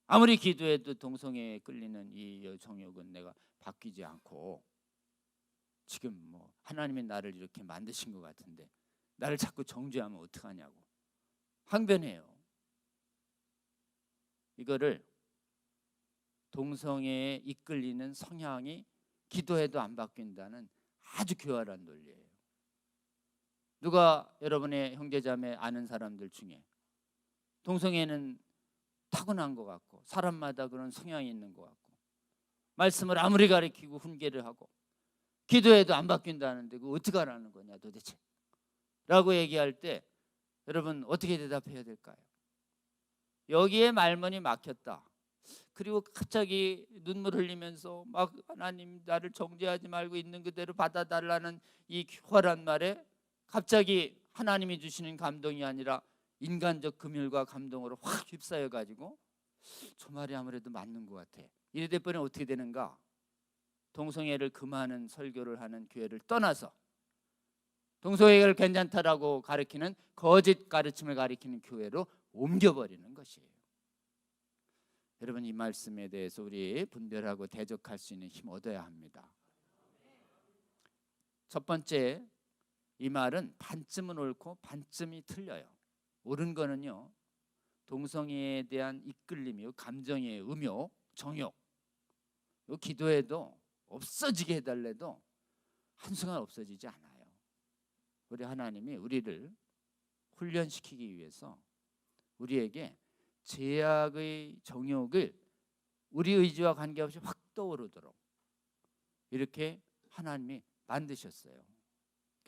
아무리 기도해도 동성애에 끌리는 이 정욕은 내가 바뀌지 않고 지금 뭐 하나님이 나를 이렇게 만드신 것 같은데 나를 자꾸 정죄하면 어떡하냐고 항변해요. 이거를 동성애에 이끌리는 성향이 기도해도 안 바뀐다는 아주 교활한 논리예요. 누가 여러분의 형제자매 아는 사람들 중에 동성애는 타고난 것 같고 사람마다 그런 성향이 있는 것 같고 말씀을 아무리 가르치고 훈계를 하고 기도해도 안 바뀐다는데 그거 어떻게 하라는 거냐 도대체 라고 얘기할 때 여러분 어떻게 대답해야 될까요? 여기에 말문이 막혔다. 그리고 갑자기 눈물 흘리면서 막 하나님 나를 정죄하지 말고 있는 그대로 받아달라는 이 교활한 말에 갑자기 하나님이 주시는 감동이 아니라 인간적 금율과 감동으로 확 휩싸여 가지고 저 말이 아무래도 맞는 것 같아. 이래 돼버리면 어떻게 되는가? 동성애를 금하는 설교를 하는 교회를 떠나서 동성애를 괜찮다라고 가르치는 거짓 가르침을 가르치는 교회로 옮겨버리는 것이에요. 여러분, 이 말씀에 대해서 우리 분별하고 대적할 수 있는 힘 얻어야 합니다. 첫 번째, 이 말은 반쯤은 옳고 반쯤이 틀려요. 옳은 거는요, 동성애에 대한 이끌림이요, 감정의 음욕, 정욕, 기도해도 없어지게 해달래도 한순간 없어지지 않아요. 우리 하나님이 우리를 훈련시키기 위해서 우리에게 죄악의 정욕을 우리 의지와 관계없이 확 떠오르도록 이렇게 하나님이 만드셨어요.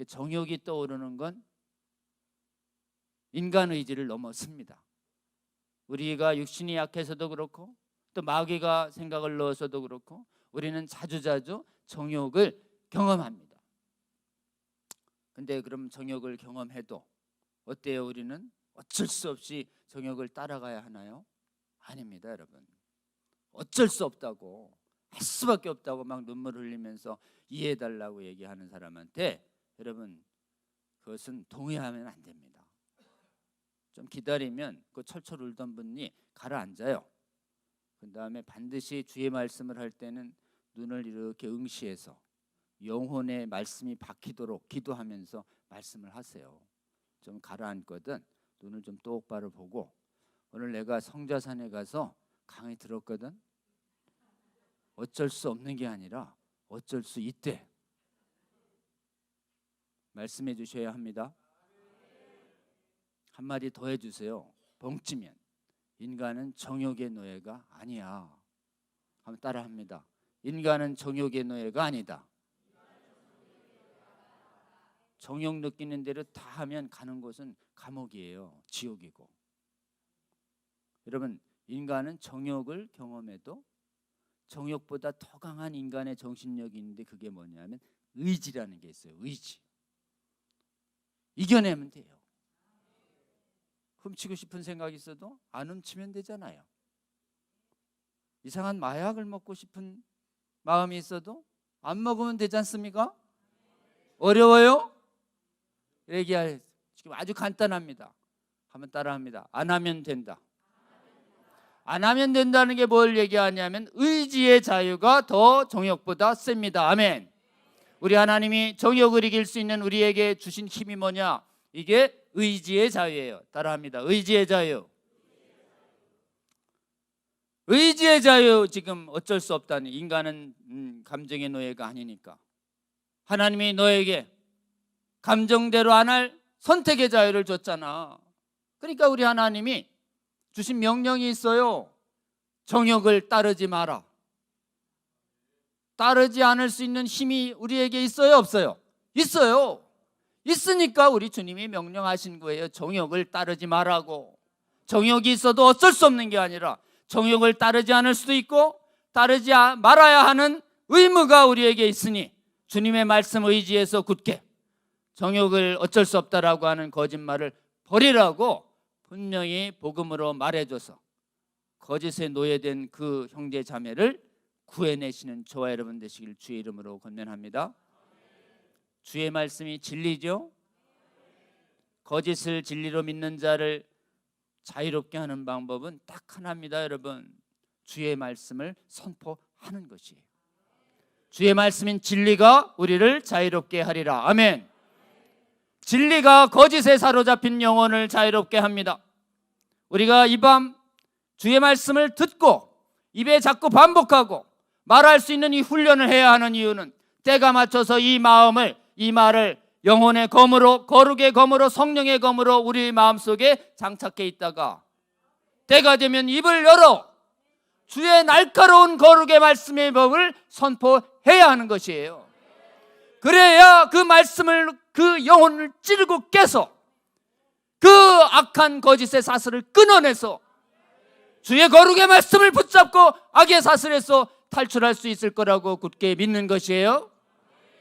정욕이 떠오르는 건 인간 의지를 넘어섭니다. 우리가 육신이 약해서도 그렇고 또 마귀가 생각을 넣어서도 그렇고 우리는 자주자주 정욕을 경험합니다. 근데 그럼 정욕을 경험해도 어때요? 우리는 어쩔 수 없이 정욕을 따라가야 하나요? 아닙니다, 여러분. 어쩔 수 없다고, 할 수밖에 없다고 막 눈물 흘리면서 이해해달라고 얘기하는 사람한테 여러분 그것은 동의하면 안 됩니다. 좀 기다리면 그 철철 울던 분이 가라앉아요. 그 다음에 반드시 주의 말씀을 할 때는 눈을 이렇게 응시해서 영혼의 말씀이 박히도록 기도하면서 말씀을 하세요. 좀 가라앉거든 눈을 좀 똑바로 보고, 오늘 내가 성자산에 가서 강의 들었거든. 어쩔 수 없는 게 아니라 어쩔 수 있대. 말씀해 주셔야 합니다. 한마디 더 해주세요. 벙찌면 인간은 정욕의 노예가 아니야. 한번 따라합니다. 인간은 정욕의 노예가 아니다. 정욕 느끼는 대로 다 하면 가는 곳은 감옥이에요. 지옥이고. 여러분, 인간은 정욕을 경험해도 정욕보다 더 강한 인간의 정신력이 있는데 그게 뭐냐면 의지라는 게 있어요. 의지. 이겨내면 돼요. 훔치고 싶은 생각이 있어도 안 훔치면 되잖아요. 이상한 마약을 먹고 싶은 마음이 있어도 안 먹으면 되지 않습니까? 어려워요? 얘기할 지금 아주 간단합니다. 한번 따라합니다. 안 하면 된다. 안 하면 된다는 게 뭘 얘기하냐면 의지의 자유가 더 정욕보다 셉니다. 아멘. 우리 하나님이 정욕을 이길 수 있는 우리에게 주신 힘이 뭐냐? 이게 의지의 자유예요. 따라합니다. 의지의 자유. 의지의 자유. 지금 어쩔 수 없다니. 인간은 감정의 노예가 아니니까. 하나님이 너에게 감정대로 안 할 선택의 자유를 줬잖아. 그러니까 우리 하나님이 주신 명령이 있어요. 정욕을 따르지 마라. 따르지 않을 수 있는 힘이 우리에게 있어요, 없어요? 있어요. 있으니까 우리 주님이 명령하신 거예요. 정욕을 따르지 말라고. 정욕이 있어도 어쩔 수 없는 게 아니라 정욕을 따르지 않을 수도 있고 따르지 말아야 하는 의무가 우리에게 있으니 주님의 말씀 의지에서 굳게 정욕을 어쩔 수 없다라고 하는 거짓말을 버리라고 분명히 복음으로 말해줘서 거짓에 노예된 그 형제 자매를 구해내시는 저와 여러분 되시길 주의 이름으로 권면합니다. 주의 말씀이 진리죠. 거짓을 진리로 믿는 자를 자유롭게 하는 방법은 딱 하나입니다. 여러분, 주의 말씀을 선포하는 것이에요. 주의 말씀인 진리가 우리를 자유롭게 하리라. 아멘. 진리가 거짓에 사로잡힌 영혼을 자유롭게 합니다. 우리가 이 밤 주의 말씀을 듣고 입에 자꾸 반복하고 말할 수 있는 이 훈련을 해야 하는 이유는 때가 맞춰서 이 말을 영혼의 검으로, 거룩의 검으로, 성령의 검으로 우리 마음속에 장착해 있다가 때가 되면 입을 열어 주의 날카로운 거룩의 말씀의 법을 선포해야 하는 것이에요. 그래야 그 말씀을, 그 영혼을 찌르고 깨서 그 악한 거짓의 사슬을 끊어내서 주의 거룩의 말씀을 붙잡고 악의 사슬에서 탈출할 수 있을 거라고 굳게 믿는 것이에요.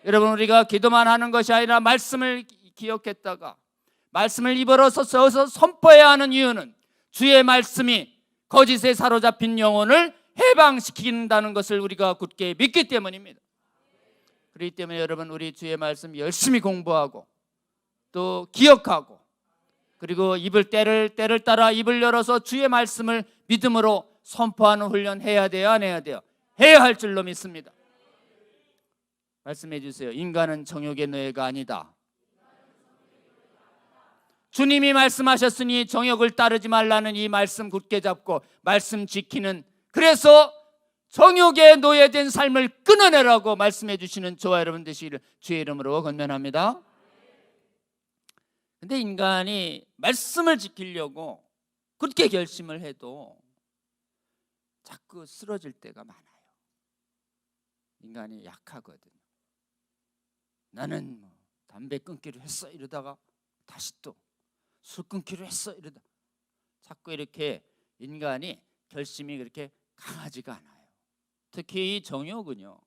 여러분, 우리가 기도만 하는 것이 아니라 말씀을 기억했다가 말씀을 입으로 써서 선포해야 하는 이유는 주의 말씀이 거짓에 사로잡힌 영혼을 해방시킨다는 것을 우리가 굳게 믿기 때문입니다. 그렇기 때문에 여러분, 우리 주의 말씀 열심히 공부하고 또 기억하고 그리고 때를 따라 입을 열어서 주의 말씀을 믿음으로 선포하는 훈련 해야 돼요, 안 해야 돼요? 해야 할 줄로 믿습니다. 말씀해 주세요. 인간은 정욕의 노예가 아니다. 주님이 말씀하셨으니 정욕을 따르지 말라는 이 말씀 굳게 잡고 말씀 지키는, 그래서 정욕의 노예된 삶을 끊어내라고 말씀해 주시는 저와 여러분 되시기를 주의 이름으로 권면합니다. 근데 인간이 말씀을 지키려고 굳게 결심을 해도 자꾸 쓰러질 때가 많아요. 인간이 약하거든요. 나는 담배 끊기로 했어 이러다가 다시 또 술 끊기로 했어 이러다 자꾸 이렇게 인간이 결심이 그렇게 강하지가 않아요. 특히 이 정욕은요,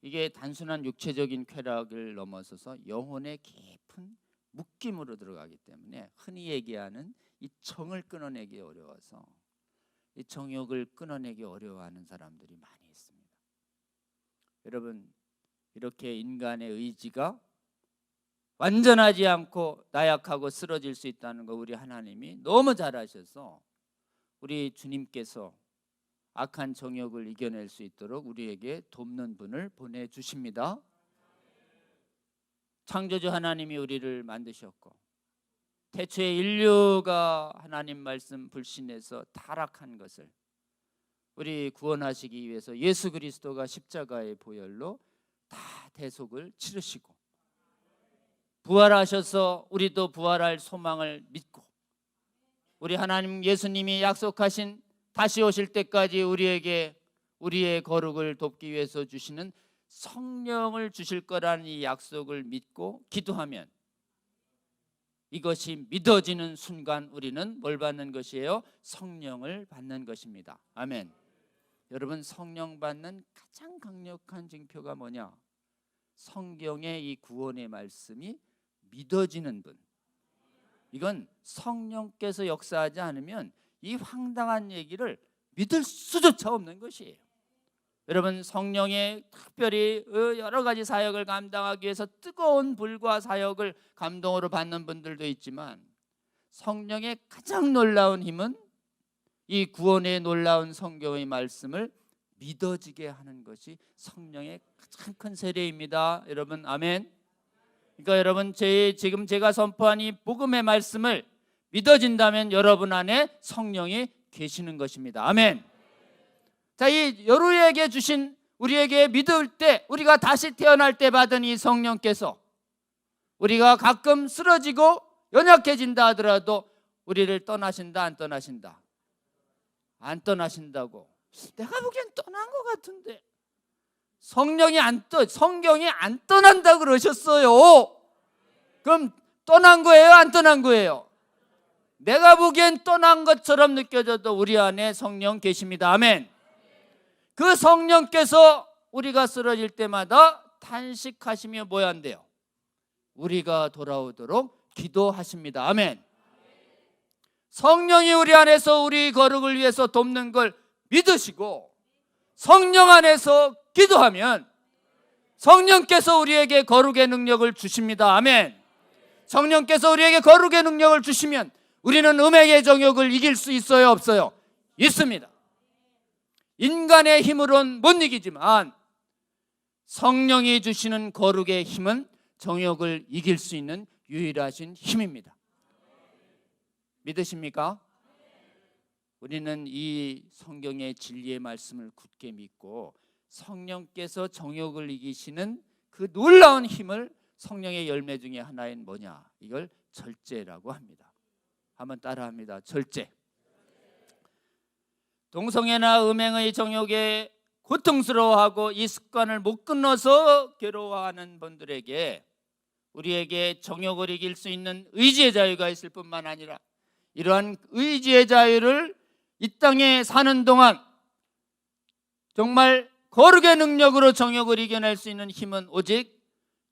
이게 단순한 육체적인 쾌락을 넘어서서 영혼의 깊은 묶임으로 들어가기 때문에 흔히 얘기하는 이 정을 끊어내기 어려워서 이 정욕을 끊어내기 어려워하는 사람들이 많이 있습니다. 여러분, 이렇게 인간의 의지가 완전하지 않고 나약하고 쓰러질 수 있다는 거 우리 하나님이 너무 잘 아셔서 우리 주님께서 악한 정욕을 이겨낼 수 있도록 우리에게 돕는 분을 보내주십니다. 창조주 하나님이 우리를 만드셨고 태초에 인류가 하나님 말씀 불신해서 타락한 것을 우리 구원하시기 위해서 예수 그리스도가 십자가의 보혈로 다 대속을 치르시고 부활하셔서 우리도 부활할 소망을 믿고 우리 하나님 예수님이 약속하신 다시 오실 때까지 우리에게 우리의 거룩을 돕기 위해서 주시는 성령을 주실 거라는 이 약속을 믿고 기도하면 이것이 믿어지는 순간 우리는 뭘 받는 것이에요? 성령을 받는 것입니다. 아멘. 여러분, 성령 받는 가장 강력한 징표가 뭐냐? 성경의 이 구원의 말씀이 믿어지는 분. 이건 성령께서 역사하지 않으면 이 황당한 얘기를 믿을 수조차 없는 것이에요. 여러분, 성령의 특별히 여러 가지 사역을 감당하기 위해서 뜨거운 불과 사역을 감동으로 받는 분들도 있지만 성령의 가장 놀라운 힘은 이 구원의 놀라운 성경의 말씀을 믿어지게 하는 것이 성령의 가장 큰 세례입니다. 여러분, 아멘. 그러니까 여러분, 지금 제가 선포한 이 복음의 말씀을 믿어진다면 여러분 안에 성령이 계시는 것입니다. 아멘. 자, 이 여루에게 주신 우리에게 믿을 때 우리가 다시 태어날 때 받은 이 성령께서 우리가 가끔 쓰러지고 연약해진다 하더라도 우리를 떠나신다, 안 떠나신다? 안 떠나신다고. 내가 보기엔 떠난 것 같은데. 성경이 안 떠난다 그러셨어요. 그럼 떠난 거예요, 안 떠난 거예요? 내가 보기엔 떠난 것처럼 느껴져도 우리 안에 성령 계십니다. 아멘. 그 성령께서 우리가 쓰러질 때마다 탄식하시며 뭐 한대요? 우리가 돌아오도록 기도하십니다. 아멘. 성령이 우리 안에서 우리 거룩을 위해서 돕는 걸 믿으시고 성령 안에서 기도하면 성령께서 우리에게 거룩의 능력을 주십니다. 아멘. 성령께서 우리에게 거룩의 능력을 주시면 우리는 음행의 정욕을 이길 수 있어요, 없어요? 있습니다. 인간의 힘으로는 못 이기지만 성령이 주시는 거룩의 힘은 정욕을 이길 수 있는 유일하신 힘입니다. 믿으십니까? 우리는 이 성경의 진리의 말씀을 굳게 믿고 성령께서 정욕을 이기시는 그 놀라운 힘을, 성령의 열매 중에 하나인 뭐냐? 이걸 절제라고 합니다. 한번 따라합니다. 절제. 동성애나 음행의 정욕에 고통스러워하고 이 습관을 못 끊어서 괴로워하는 분들에게 우리에게 정욕을 이길 수 있는 의지의 자유가 있을 뿐만 아니라 이러한 의지의 자유를 이 땅에 사는 동안 정말 거룩의 능력으로 정욕을 이겨낼 수 있는 힘은 오직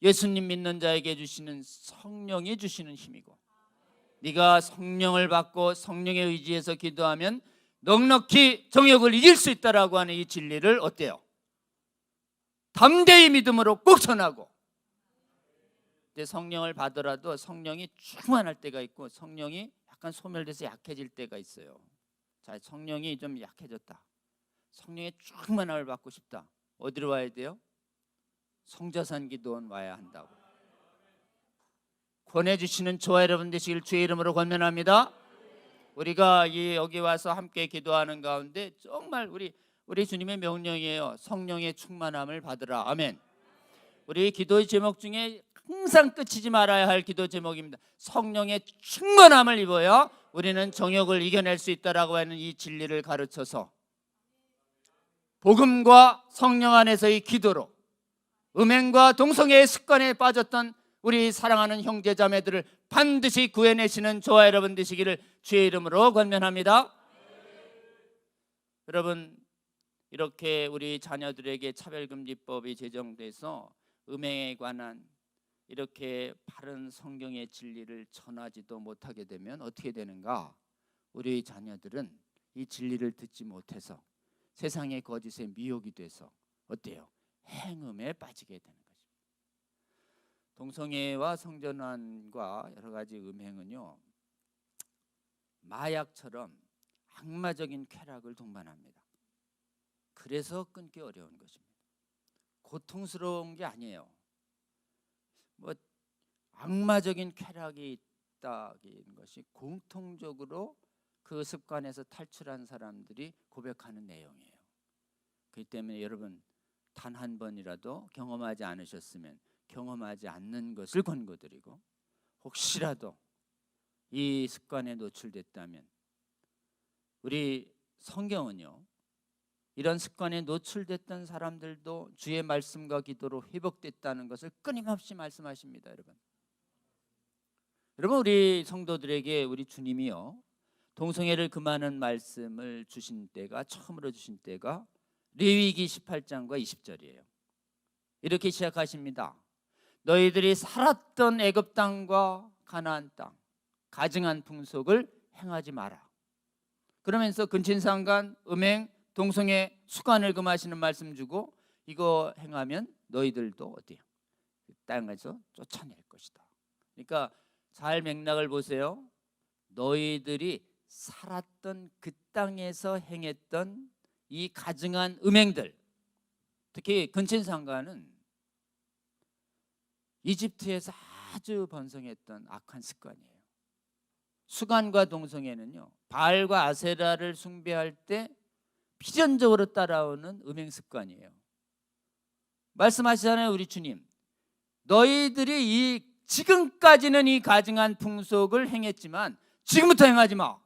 예수님 믿는 자에게 주시는 성령이 주시는 힘이고, 네가 성령을 받고 성령의 의지에서 기도하면 넉넉히 정욕을 이길 수 있다라고 하는 이 진리를 어때요? 담대히 믿음으로 꼭 전하고, 성령을 받으라도 성령이 충만할 때가 있고 성령이 약간 소멸돼서 약해질 때가 있어요. 자, 성령이 좀 약해졌다. 성령의 충만함을 받고 싶다. 어디로 와야 돼요? 성자산 기도원 와야 한다고. 권해주시는 저와 여러분 되시길 주의 이름으로 권면합니다. 우리가 여기 와서 함께 기도하는 가운데 정말 우리 주님의 명령이에요. 성령의 충만함을 받으라. 아멘. 우리 기도의 제목 중에 항상 끝이지 말아야 할 기도 제목입니다. 성령의 충만함을 입어야 우리는 정욕을 이겨낼 수 있다라고 하는 이 진리를 가르쳐서 복음과 성령 안에서의 기도로 음행과 동성애의 습관에 빠졌던 우리 사랑하는 형제 자매들을 반드시 구해내시는 저와 여러분 되시기를 주의 이름으로 권면합니다. 여러분, 이렇게 우리 자녀들에게 차별금지법이 제정돼서 음행에 관한 이렇게 바른 성경의 진리를 전하지도 못하게 되면 어떻게 되는가? 우리 자녀들은 이 진리를 듣지 못해서 세상의 거짓에 미혹이 돼서 어때요? 행음에 빠지게 되는 것입니다. 동성애와 성전환과 여러 가지 음행은요, 마약처럼 악마적인 쾌락을 동반합니다. 그래서 끊기 어려운 것입니다. 고통스러운 게 아니에요. 악마적인 쾌락이 있다는 것이 공통적으로 그 습관에서 탈출한 사람들이 고백하는 내용이에요. 그렇기 때문에 여러분, 단 한 번이라도 경험하지 않으셨으면 경험하지 않는 것을 권고드리고, 혹시라도 이 습관에 노출됐다면 우리 성경은요, 이런 습관에 노출됐던 사람들도 주의 말씀과 기도로 회복됐다는 것을 끊임없이 말씀하십니다. 여러분 우리 성도들에게 우리 주님이요, 동성애를 금하는 말씀을 주신 때가, 처음으로 주신 때가 레위기 18장과 20절이에요. 이렇게 시작하십니다. 너희들이 살았던 애굽 땅과 가나안 땅, 가증한 풍속을 행하지 마라. 그러면서 근친상간, 음행, 동성애, 수간을 금하시는 말씀 주고, 이거 행하면 너희들도 어디요? 땅에서 쫓아낼 것이다. 그러니까 잘 맥락을 보세요. 너희들이 살았던 그 땅에서 행했던 이 가증한 음행들, 특히 근친상간은 이집트에서 아주 번성했던 악한 습관이에요. 수간과 동성애는요, 바알과 아세라를 숭배할 때 필연적으로 따라오는 음행 습관이에요. 말씀하시잖아요, 우리 주님. 너희들이 지금까지는 이 가증한 풍속을 행했지만 지금부터 행하지 마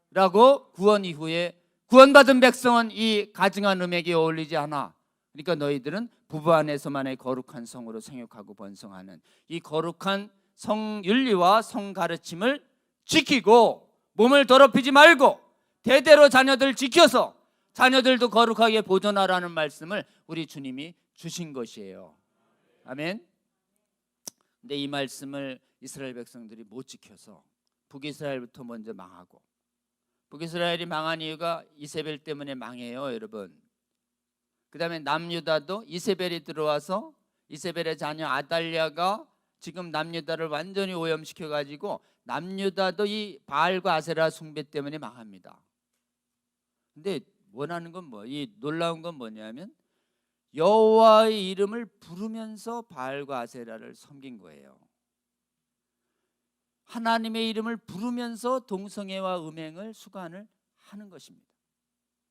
라고 구원 이후에 구원받은 백성은 이 가증한 음행에 어울리지 않아. 그러니까 너희들은 부부 안에서만의 거룩한 성으로 생육하고 번성하는 이 거룩한 성윤리와 성가르침을 지키고 몸을 더럽히지 말고 대대로 자녀들 지켜서 자녀들도 거룩하게 보존하라는 말씀을 우리 주님이 주신 것이에요. 아멘. 근데 이 말씀을 이스라엘 백성들이 못 지켜서 북이스라엘부터 먼저 망하고, 북이스라엘이 망한 이유가 이세벨 때문에 망해요, 여러분. 그 다음에 남유다도 이세벨이 들어와서 이세벨의 자녀 아달랴가 지금 남유다를 완전히 오염시켜가지고 남유다도 이 바알과 아세라 숭배 때문에 망합니다. 근데 원하는 건 이 놀라운 건 뭐냐면 여호와의 이름을 부르면서 바알과 아세라를 섬긴 거예요. 하나님의 이름을 부르면서 동성애와 음행을 수간을 하는 것입니다.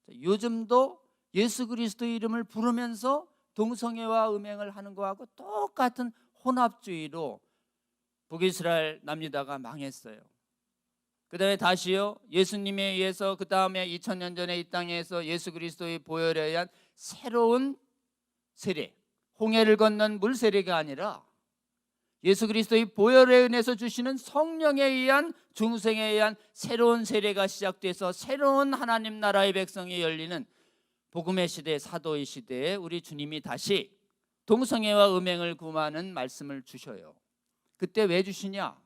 요즘도 예수 그리스도의 이름을 부르면서 동성애와 음행을 하는 것하고 똑같은 혼합주의로 북이스라엘 남유다가 망했어요. 그 다음에 다시요, 예수님에 의해서 그 다음에 2000년 전에 이 땅에서 예수 그리스도의 보혈에 의한 새로운 세례, 홍해를 건넌 물 세례가 아니라 예수 그리스도의 보혈에 은혜서 주시는 성령에 의한 중생에 의한 새로운 세례가 시작돼서 새로운 하나님 나라의 백성이 열리는 복음의 시대, 사도의 시대에 우리 주님이 다시 동성애와 음행을 금하는 말씀을 주셔요. 그때 왜 주시냐?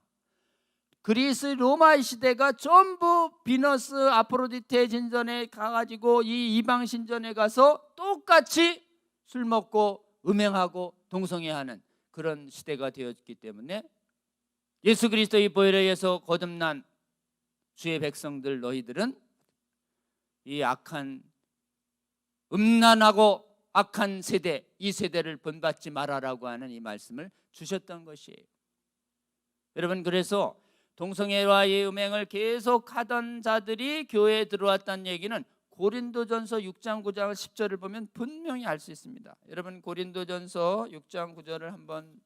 그리스 로마의 시대가 전부 비너스 아프로디테 신전에 가가지고 이 이방 신전에 가서 똑같이 술 먹고 음행하고 동성애하는 그런 시대가 되었기 때문에 예수 그리스도의 보혈에 의해서 거듭난 주의 백성들, 너희들은 이 악한 음란하고 악한 세대, 이 세대를 본받지 말아라고 하는 이 말씀을 주셨던 것이에요. 여러분, 그래서 동성애와 이 음행을 계속하던 자들이 교회에 들어왔다는 얘기는 고린도전서 6장 9장 10절을 보면 분명히 알 수 있습니다. 여러분, 고린도전서 6장 9절을 한번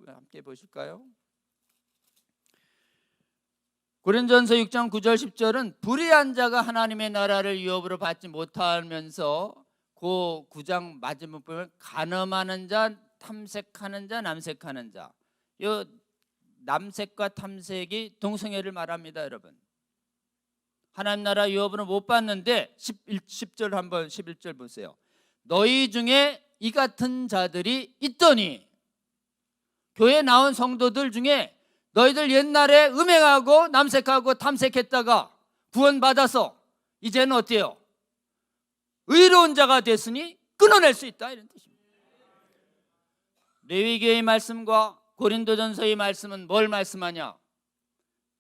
함께 보실까요? 고린도전서 6장 9절 10절은 불의한 자가 하나님의 나라를 유업으로 받지 못하면서 그 9장 마지막 보면 간음하는 자, 탐색하는 자, 남색하는 자. 이 남색과 탐색이 동성애를 말합니다, 여러분. 하나님 나라 유업으로 못 받는데 10절 한번 11절 보세요. 너희 중에 이 같은 자들이 있더니, 교회 나온 성도들 중에 너희들 옛날에 음행하고 남색하고 탐색했다가 구원받아서 이제는 어때요? 의로운 자가 됐으니 끊어낼 수 있다, 이런 뜻입니다. 레위기의 말씀과 고린도전서의 말씀은 뭘 말씀하냐?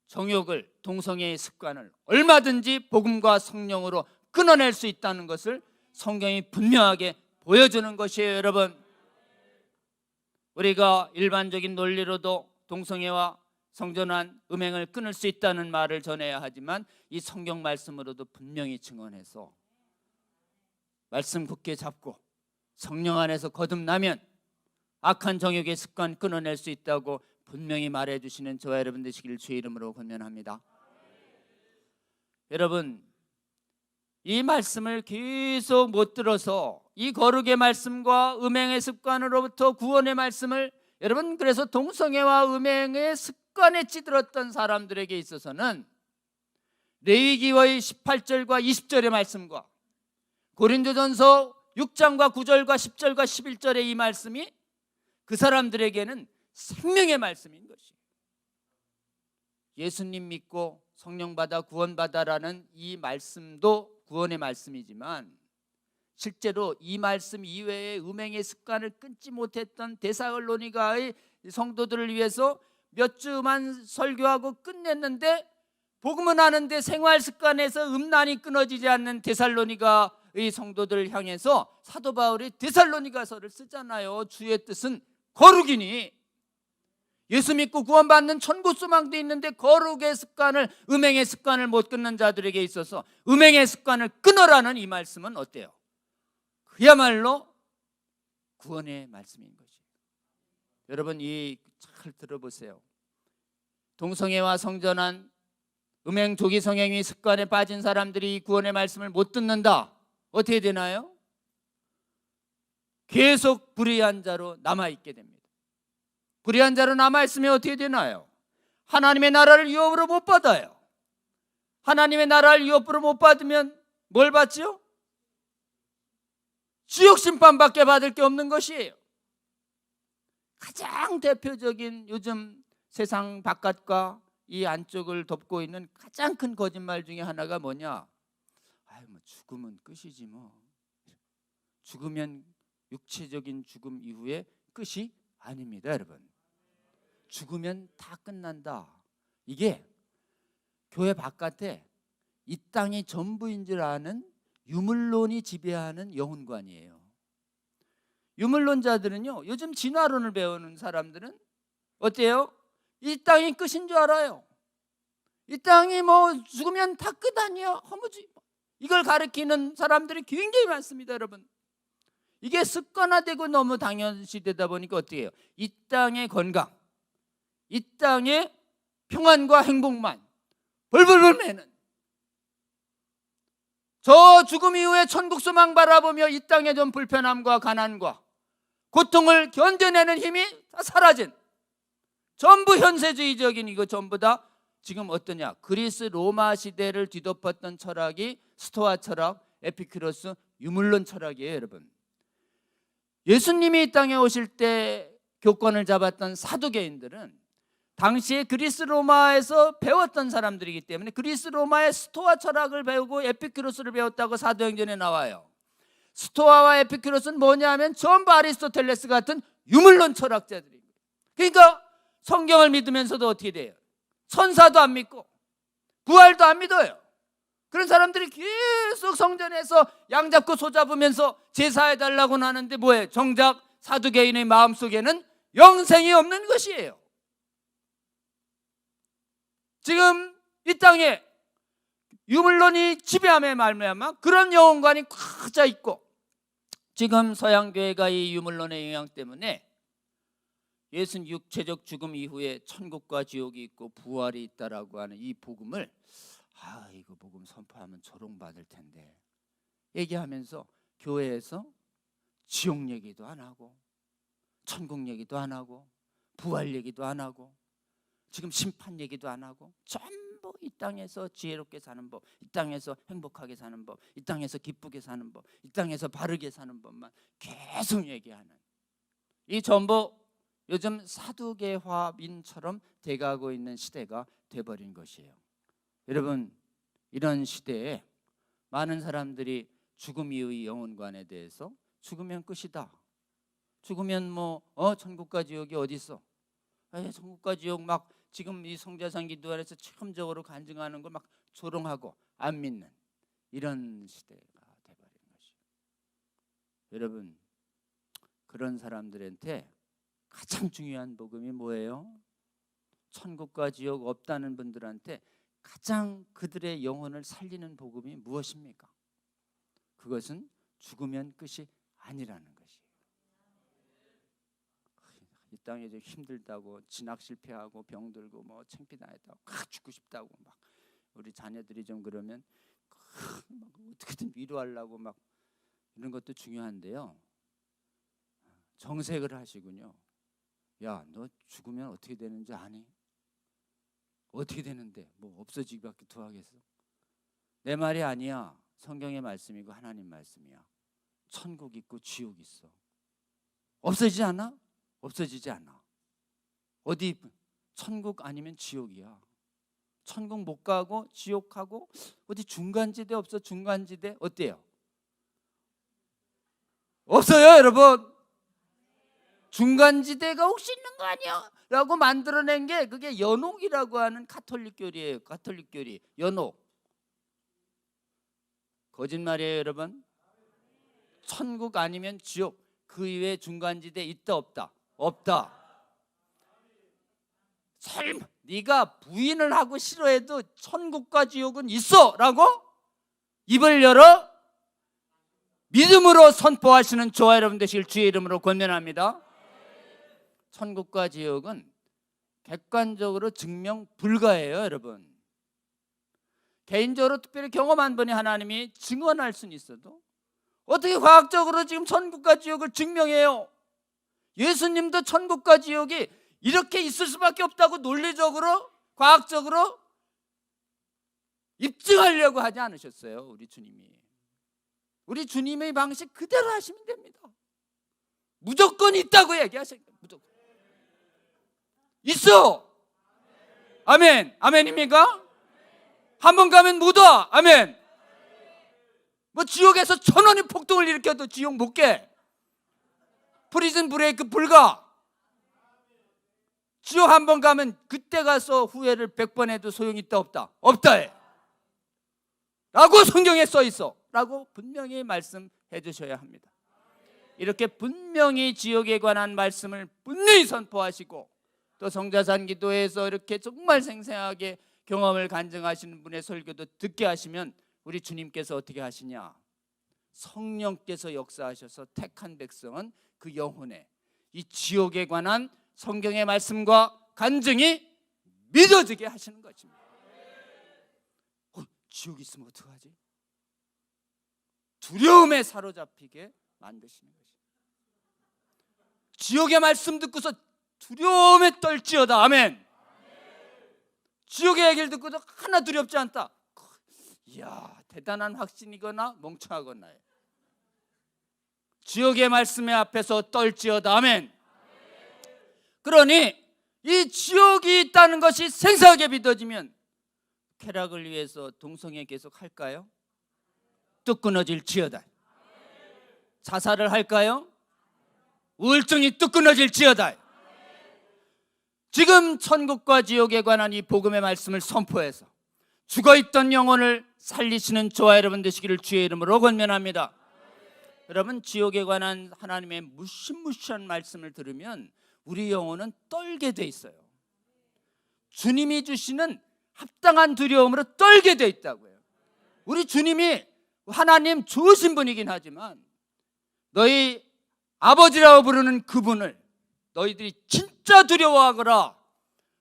정욕을, 동성애의 습관을 얼마든지 복음과 성령으로 끊어낼 수 있다는 것을 성경이 분명하게 보여주는 것이에요. 여러분, 우리가 일반적인 논리로도 동성애와 성전환, 음행을 끊을 수 있다는 말을 전해야 하지만 이 성경 말씀으로도 분명히 증언해서 말씀 굳게 잡고 성령 안에서 거듭나면 악한 정욕의 습관 끊어낼 수 있다고 분명히 말해 주시는 저와 여러분 되시기를 주의 이름으로 권면합니다. 여러분, 이 말씀을 계속 못 들어서 이 거룩의 말씀과 음행의 습관으로부터 구원의 말씀을, 여러분, 그래서 동성애와 음행의 습관에 찌들었던 사람들에게 있어서는 레위기의 18절과 20절의 말씀과 고린도전서 6장과 9절과 10절과 11절의 이 말씀이 그 사람들에게는 생명의 말씀인 것이에요. 예수님 믿고 성령 받아 구원받아라는 이 말씀도 구원의 말씀이지만, 실제로 이 말씀 이외에 음행의 습관을 끊지 못했던 데살로니가의 성도들을 위해서 몇 주만 설교하고 끝냈는데, 복음은 아는데 생활 습관에서 음란이 끊어지지 않는 데살로니가의 성도들을 향해서 사도 바울이 데살로니가서를 쓰잖아요. 주의 뜻은 거룩이니, 예수 믿고 구원받는 천국 소망도 있는데 거룩의 습관을, 음행의 습관을 못 끊는 자들에게 있어서 음행의 습관을 끊어라는 이 말씀은 어때요? 그야말로 구원의 말씀인 것이에요. 여러분, 이 잘 들어보세요. 동성애와 성전환, 음행, 조기 성행위 습관에 빠진 사람들이 이 구원의 말씀을 못 듣는다. 어떻게 되나요? 계속 불의한 자로 남아있게 됩니다. 불의한 자로 남아있으면 어떻게 되나요? 하나님의 나라를 유업으로 못 받아요. 하나님의 나라를 유업으로 못 받으면 뭘 받죠? 지옥 심판밖에 받을 게 없는 것이에요. 가장 대표적인 요즘 세상 바깥과 이 안쪽을 덮고 있는 가장 큰 거짓말 중에 하나가 뭐냐? 뭐 죽으면 끝이지 뭐. 죽으면 육체적인 죽음 이후에 끝이 아닙니다, 여러분. 죽으면 다 끝난다. 이게 교회 바깥에 이 땅이 전부인 줄 아는 유물론이 지배하는 영혼관이에요. 유물론자들은요, 요즘 진화론을 배우는 사람들은 어때요? 이 땅이 끝인 줄 알아요. 이 땅이 뭐 죽으면 다 끝 아니야, 허무지. 이걸 가르치는 사람들이 굉장히 많습니다, 여러분. 이게 습관화되고 너무 당연시되다 보니까 어떻게 해요? 이 땅의 건강, 이 땅의 평안과 행복만 벌벌벌 매는, 저 죽음 이후에 천국 소망 바라보며 이 땅의 좀 불편함과 가난과 고통을 견뎌내는 힘이 다 사라진, 전부 현세주의적인, 이거 전부 다 지금 어떠냐? 그리스 로마 시대를 뒤덮었던 철학이 스토아 철학, 에피큐로스, 유물론 철학이에요, 여러분. 예수님이 이 땅에 오실 때 교권을 잡았던 사두개인들은 당시에 그리스 로마에서 배웠던 사람들이기 때문에 그리스 로마의 스토아 철학을 배우고 에피큐로스를 배웠다고 사도행전에 나와요. 스토아와 에피큐로스는 뭐냐 하면 전부 아리스토텔레스 같은 유물론 철학자들입니다. 그러니까 성경을 믿으면서도 어떻게 돼요? 천사도 안 믿고 부활도 안 믿어요. 그런 사람들이 계속 성전에서 양 잡고 소 잡으면서 제사해달라고 하는데 뭐예요? 정작 사두개인의 마음속에는 영생이 없는 것이에요. 지금 이 땅에 유물론이 지배함에 말미암아 그런 영혼관이 꽉 차 있고, 지금 서양교회가 이 유물론의 영향 때문에 예수는 육체적 죽음 이후에 천국과 지옥이 있고 부활이 있다라고 하는 이 복음을, 이거 복음 선포하면 조롱받을 텐데 얘기하면서 교회에서 지옥 얘기도 안 하고 천국 얘기도 안 하고 부활 얘기도 안 하고 지금 심판 얘기도 안 하고 전부 이 땅에서 지혜롭게 사는 법, 이 땅에서 행복하게 사는 법, 이 땅에서 기쁘게 사는 법, 이 땅에서 바르게 사는 법만 계속 얘기하는, 이 전부 요즘 사두개화민처럼 돼가고 있는 시대가 돼버린 것이에요. 여러분, 이런 시대에 많은 사람들이 죽음 이후의 영혼관에 대해서 죽으면 끝이다, 죽으면 천국과 지옥이 어디 있어, 천국과 지옥 막 지금 이 성자상 기도안에서 체험적으로 간증하는 걸 막 조롱하고 안 믿는 이런 시대가 돼버린 것이에요. 여러분, 그런 사람들한테 가장 중요한 복음이 뭐예요? 천국과 지옥 없다는 분들한테 가장 그들의 영혼을 살리는 복음이 무엇입니까? 그것은 죽으면 끝이 아니라는 것이에요. 이 땅에 좀 힘들다고 진학 실패하고 병들고 창피당했다고 죽고 싶다고 막 우리 자녀들이 좀 그러면 막 어떻게든 위로하려고 막 이런 것도 중요한데요. 정색을 하시군요. 야, 너 죽으면 어떻게 되는지 아니? 어떻게 되는데? 뭐 없어지기밖에 더 하겠어? 내 말이 아니야. 성경의 말씀이고 하나님 말씀이야. 천국 있고 지옥 있어. 없어지지 않아? 없어지지 않아. 어디 천국 아니면 지옥이야. 천국 못 가고 지옥 가고 어디 중간지대 없어? 중간지대 어때요? 없어요, 여러분. 중간지대가 혹시 있는 거 아니야? 라고 만들어낸 게 그게 연옥이라고 하는 가톨릭 교리예요. 가톨릭 교리. 연옥. 거짓말이에요, 여러분. 천국 아니면 지옥. 그 이외에 중간지대 있다 없다? 없다. 설마 네가 부인을 하고 싫어해도 천국과 지옥은 있어 라고 입을 열어 믿음으로 선포하시는 저와 여러분 되시길 주의 이름으로 권면합니다. 천국과 지옥은 객관적으로 증명 불가해요, 여러분. 개인적으로 특별히 경험 한 분이 하나님이 증언할 수는 있어도 어떻게 과학적으로 지금 천국과 지옥을 증명해요? 예수님도 천국과 지옥이 이렇게 있을 수밖에 없다고 논리적으로 과학적으로 입증하려고 하지 않으셨어요. 우리 주님이. 우리 주님의 방식 그대로 하시면 됩니다. 무조건 있다고 얘기하세요. 무조건 있어. 아멘. 아멘입니까? 한번 가면 못 와. 아멘. 뭐 지옥에서 1000원이 폭동을 일으켜도 지옥 못 게. 프리즌 브레이크 불가. 지옥 한 번 가면 그때 가서 후회를 100번 해도 소용이 있다 없다? 없다 해. 라고 성경에 써 있어. 라고 분명히 말씀해 주셔야 합니다. 이렇게 분명히 지옥에 관한 말씀을 분명히 선포하시고 또 성자산 기도에서 이렇게 정말 생생하게 경험을 간증하시는 분의 설교도 듣게 하시면 우리 주님께서 어떻게 하시냐? 성령께서 역사하셔서 택한 백성은 그 영혼에 이 지옥에 관한 성경의 말씀과 간증이 믿어지게 하시는 것입니다. 지옥 있으면 어떡하지? 두려움에 사로잡히게 만드시는 것입니다. 지옥의 말씀 듣고서 두려움에 떨지어다. 아멘. 지옥의 얘기를 듣고도 하나 두렵지 않다. 이야, 대단한 확신이거나 멍청하거나 해. 지옥의 말씀의 앞에서 떨지어다. 아멘. 그러니 이 지옥이 있다는 것이 생생하게 믿어지면 쾌락을 위해서 동성애 계속 할까요? 뚝 끊어질지어다. 자살을 할까요? 우울증이 뚝 끊어질지어다. 지금 천국과 지옥에 관한 이 복음의 말씀을 선포해서 죽어있던 영혼을 살리시는 저와 여러분 되시기를 주의 이름으로 권면합니다. 여러분, 지옥에 관한 하나님의 무시무시한 말씀을 들으면 우리 영혼은 떨게 돼 있어요. 주님이 주시는 합당한 두려움으로 떨게 돼 있다고요. 우리 주님이 하나님 좋으신 분이긴 하지만 너희 아버지라고 부르는 그분을 너희들이 진짜 두려워하거라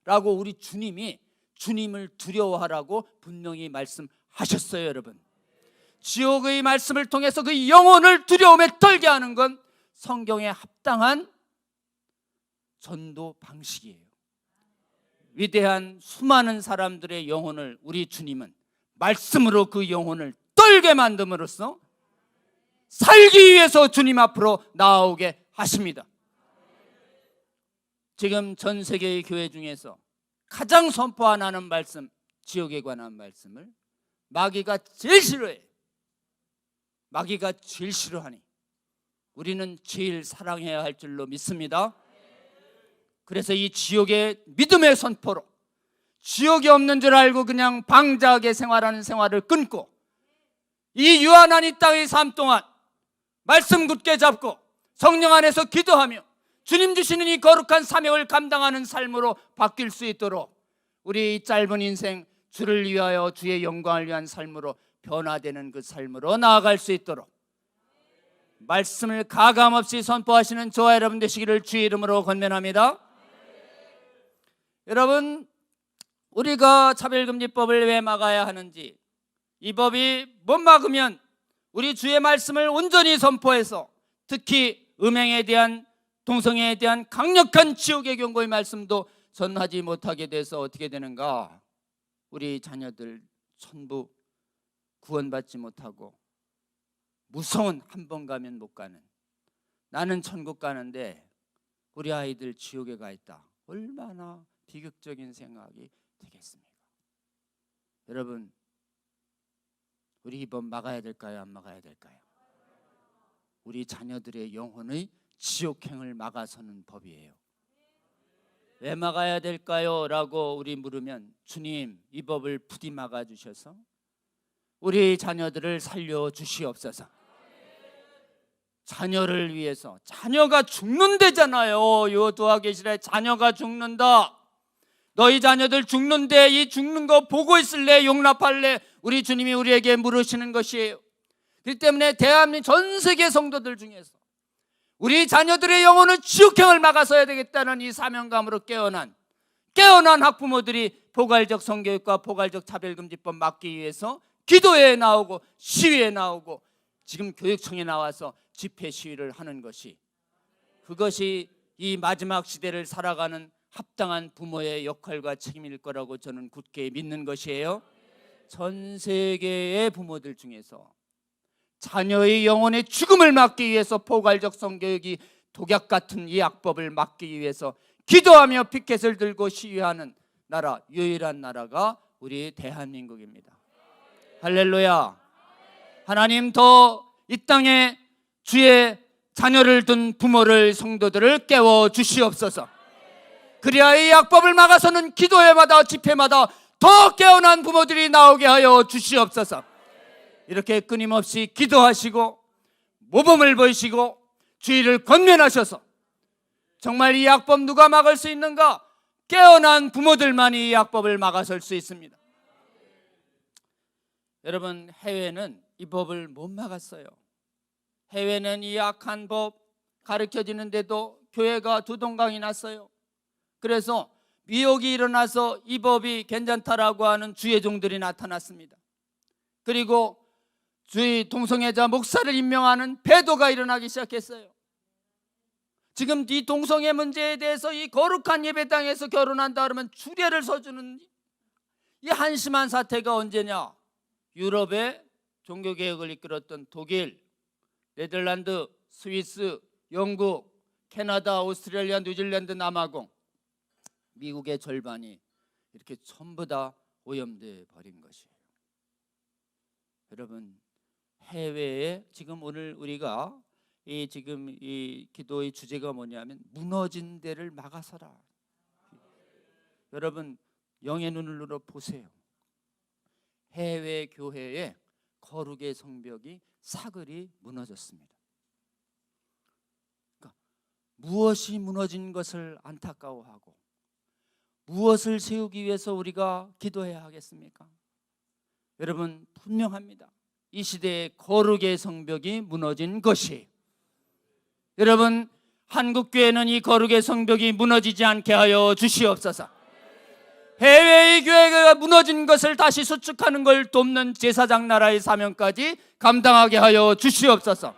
라고 우리 주님이 주님을 두려워하라고 분명히 말씀하셨어요. 여러분, 지옥의 말씀을 통해서 그 영혼을 두려움에 떨게 하는 건 성경에 합당한 전도 방식이에요. 위대한 수많은 사람들의 영혼을 우리 주님은 말씀으로 그 영혼을 떨게 만듦으로써 살기 위해서 주님 앞으로 나오게 하십니다. 지금 전 세계의 교회 중에서 가장 선포 안 하는 말씀, 지옥에 관한 말씀을 마귀가 제일 싫어해. 마귀가 제일 싫어하니 우리는 제일 사랑해야 할 줄로 믿습니다. 그래서 이 지옥의 믿음의 선포로 지옥이 없는 줄 알고 그냥 방자하게 생활하는 생활을 끊고 이 유한한 이 땅의 삶 동안 말씀 굳게 잡고 성령 안에서 기도하며 주님 주시는 이 거룩한 사명을 감당하는 삶으로 바뀔 수 있도록 우리 짧은 인생 주를 위하여 주의 영광을 위한 삶으로 변화되는 그 삶으로 나아갈 수 있도록 말씀을 가감없이 선포하시는 저와 여러분 되시기를 주의 이름으로 권면합니다. 여러분, 우리가 차별금지법을 왜 막아야 하는지, 이 법이 못 막으면 우리 주의 말씀을 온전히 선포해서 특히 음행에 대한, 동성애에 대한 강력한 지옥의 경고의 말씀도 전하지 못하게 돼서 어떻게 되는가? 우리 자녀들 전부 구원받지 못하고 무서운, 한 번 가면 못 가는, 나는 천국 가는데 우리 아이들 지옥에 가 있다, 얼마나 비극적인 생각이 되겠습니까? 여러분, 우리 이 법 막아야 될까요? 안 막아야 될까요? 우리 자녀들의 영혼의 지옥행을 막아서는 법이에요. 왜 막아야 될까요? 라고 우리 물으면, 주님, 이 법을 부디 막아주셔서 우리 자녀들을 살려주시옵소서. 자녀를 위해서, 자녀가 죽는다잖아요. 요도와 계시라에 자녀가 죽는다. 너희 자녀들 죽는데 이 죽는 거 보고 있을래? 용납할래? 우리 주님이 우리에게 물으시는 것이에요. 그렇기 때문에 대한민국 전 세계 성도들 중에서 우리 자녀들의 영혼은 지옥행을 막아서야 되겠다는 이 사명감으로 깨어난 학부모들이 포괄적 성교육과 포괄적 차별금지법 막기 위해서 기도에 나오고 시위에 나오고 지금 교육청에 나와서 집회 시위를 하는 것이, 그것이 이 마지막 시대를 살아가는 합당한 부모의 역할과 책임일 거라고 저는 굳게 믿는 것이에요. 전 세계의 부모들 중에서 자녀의 영혼의 죽음을 막기 위해서 포괄적 성교육이 독약 같은 이 악법을 막기 위해서 기도하며 피켓을 들고 시위하는 나라, 유일한 나라가 우리 대한민국입니다. 할렐루야. 하나님, 더 이 땅에 주의 자녀를 둔 부모를, 성도들을 깨워 주시옵소서. 그래야 이 악법을 막아서는 기도회마다 집회마다 더 깨어난 부모들이 나오게 하여 주시옵소서. 이렇게 끊임없이 기도하시고 모범을 보이시고 주의를 권면하셔서 정말 이 악법 누가 막을 수 있는가? 깨어난 부모들만이 이 악법을 막아설 수 있습니다. 여러분, 해외는 이 법을 못 막았어요. 해외는 이 악한 법 가르쳐지는데도 교회가 두동강이 났어요. 그래서 미혹이 일어나서 이 법이 괜찮다라고 하는 주의 종들이 나타났습니다. 그리고 주의 동성애자 목사를 임명하는 배도가 일어나기 시작했어요. 지금 이 동성애 문제에 대해서 이 거룩한 예배당에서 결혼한다 그러면 주례를 서주는 이 한심한 사태가 언제냐? 유럽의 종교개혁을 이끌었던 독일, 네덜란드, 스위스, 영국, 캐나다, 오스트레일리아, 뉴질랜드, 남아공, 미국의 절반이 이렇게 전부 다 오염돼 버린 것이에요. 여러분, 해외에 지금 오늘 우리가 지금 이 기도의 주제가 뭐냐면 무너진 데를 막아서라. 여러분, 영의 눈으로 보세요. 해외 교회에 거룩의 성벽이 사글이 무너졌습니다. 그러니까 무엇이 무너진 것을 안타까워하고 무엇을 세우기 위해서 우리가 기도해야 하겠습니까? 여러분, 분명합니다. 이 시대에 거룩의 성벽이 무너진 것이, 여러분, 한국교회는 이 거룩의 성벽이 무너지지 않게 하여 주시옵소서. 해외의 교회가 무너진 것을 다시 수축하는 걸 돕는 제사장 나라의 사명까지 감당하게 하여 주시옵소서.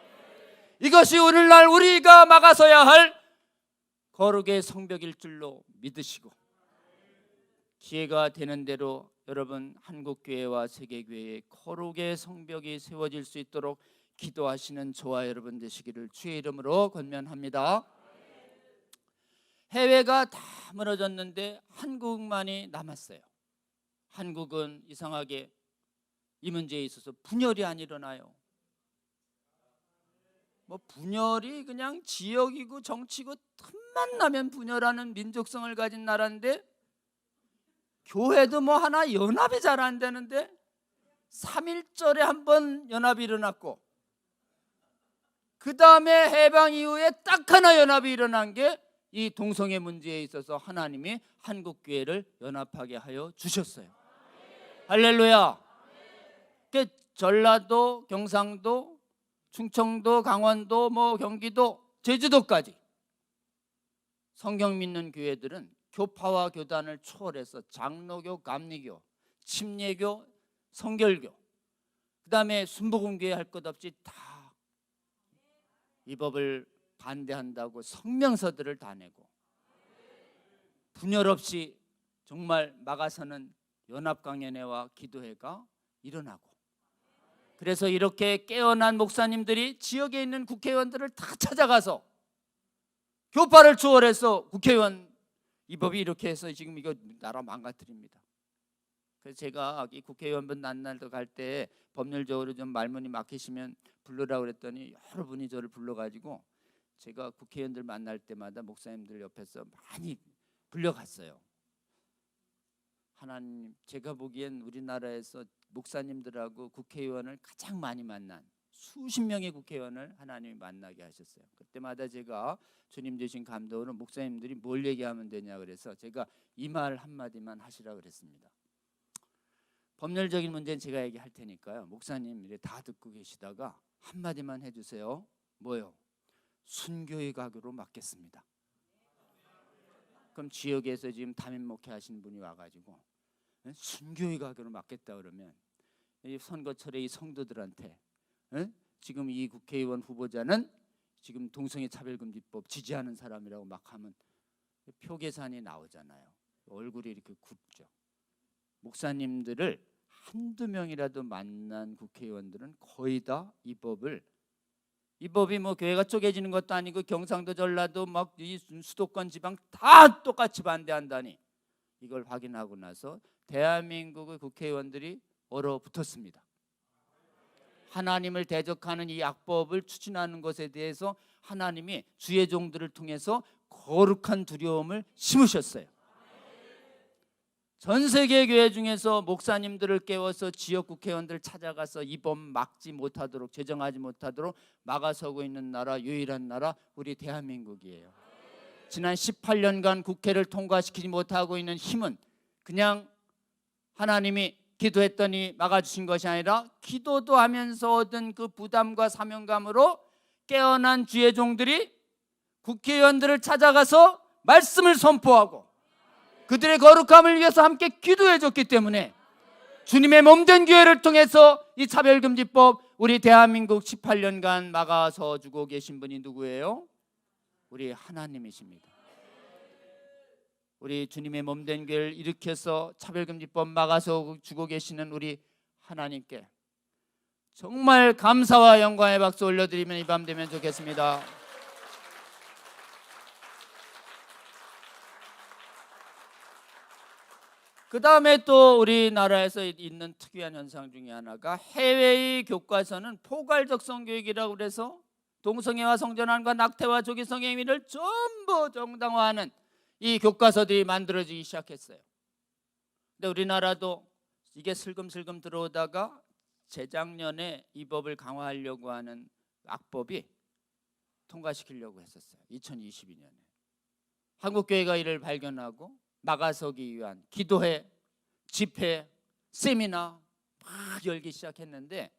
이것이 오늘날 우리가 막아서야 할 거룩의 성벽일 줄로 믿으시고, 기회가 되는 대로 여러분, 한국교회와 세계교회의 거룩의 성벽이 세워질 수 있도록 기도하시는 저와 여러분 되시기를 주의 이름으로 권면합니다. 해외가 다 무너졌는데 한국만이 남았어요. 한국은 이상하게 이 문제에 있어서 분열이 안 일어나요. 뭐 분열이 그냥 지역이고 정치고 틈만 나면 분열하는 민족성을 가진 나라인데, 교회도 뭐 하나 연합이 잘 안 되는데 3.1절에 한번 연합이 일어났고, 그 다음에 해방 이후에 딱 하나 연합이 일어난 게 이 동성애 문제에 있어서 하나님이 한국교회를 연합하게 하여 주셨어요. 할렐루야. 전라도, 경상도, 충청도, 강원도, 뭐 경기도, 제주도까지 성경 믿는 교회들은 교파와 교단을 초월해서 장로교, 감리교, 침례교, 성결교, 그 다음에 순복음교회 할 것 없이 다 이 법을 반대한다고 성명서들을 다 내고 분열 없이 정말 막아서는 연합강연회와 기도회가 일어나고, 그래서 이렇게 깨어난 목사님들이 지역에 있는 국회의원들을 다 찾아가서 교파를 초월해서 국회의원 이 법이 이렇게 해서 지금 이거 나라 망가뜨립니다. 그래서 제가 이 국회의원분 만나러 갈 때 법률적으로 좀 말문이 막히시면 불러라고 그랬더니 여러분이 저를 불러가지고 제가 국회의원들 만날 때마다 목사님들 옆에서 많이 불려갔어요. 하나님, 제가 보기엔 우리나라에서 목사님들하고 국회의원을 가장 많이 만난 수십 명의 국회의원을 하나님이 만나게 하셨어요. 그때마다 제가 주님 주신 감동으로 목사님들이 뭘 얘기하면 되냐 그래서 제가 이 말 한마디만 하시라 그랬습니다. 법률적인 문제는 제가 얘기할 테니까요, 목사님 이래 다 듣고 계시다가 한마디만 해주세요. 뭐요? 순교의 각오로 맡겠습니다. 그럼 지역에서 지금 담임 목회 하시는 분이 와가지고 순교의 각오로 맡겠다 그러면 이 선거철에 이 성도들한테 지금 이 국회의원 후보자는 지금 동성애 차별금지법 지지하는 사람이라고 막 하면 표 계산이 나오잖아요. 얼굴이 이렇게 굽죠. 목사님들을 한두 명이라도 만난 국회의원들은 거의 다 이 법이 뭐 교회가 쪼개지는 것도 아니고 경상도 전라도 막 이 수도권 지방 다 똑같이 반대한다니, 이걸 확인하고 나서 대한민국의 국회의원들이 얼어붙었습니다. 하나님을 대적하는 이 악법을 추진하는 것에 대해서 하나님이 주의 종들을 통해서 거룩한 두려움을 심으셨어요. 전 세계 교회 중에서 목사님들을 깨워서 지역 국회의원들 찾아가서 이 법 막지 못하도록, 제정하지 못하도록 막아서고 있는 나라, 유일한 나라 우리 대한민국이에요. 지난 18년간 국회를 통과시키지 못하고 있는 힘은 그냥 하나님이 기도했더니 막아주신 것이 아니라 기도도 하면서 얻은 그 부담과 사명감으로 깨어난 주의 종들이 국회의원들을 찾아가서 말씀을 선포하고 그들의 거룩함을 위해서 함께 기도해 줬기 때문에 주님의 몸된 교회를 통해서 이 차별금지법 우리 대한민국 18년간 막아서 주고 계신 분이 누구예요? 우리 하나님이십니다. 우리 주님의 몸된 교회를 일으켜서 차별금지법 막아서 주고 계시는 우리 하나님께 정말 감사와 영광의 박수 올려드리면 이 밤 되면 좋겠습니다. 그 다음에 또 우리나라에서 있는 특이한 현상 중에 하나가 해외의 교과서는 포괄적 성교육이라고 그래서 동성애와 성전환과 낙태와 조기성의 의미를 전부 정당화하는 이 교과서들이 만들어지기 시작했어요. 근데 우리나라도 이게 슬금슬금 들어오다가 재작년에 이 법을 강화하려고 하는 악법이 통과시키려고 했었어요. 2022년에 한국교회가 이를 발견하고 막아서기 위한 기도회, 집회, 세미나 막 열기 시작했는데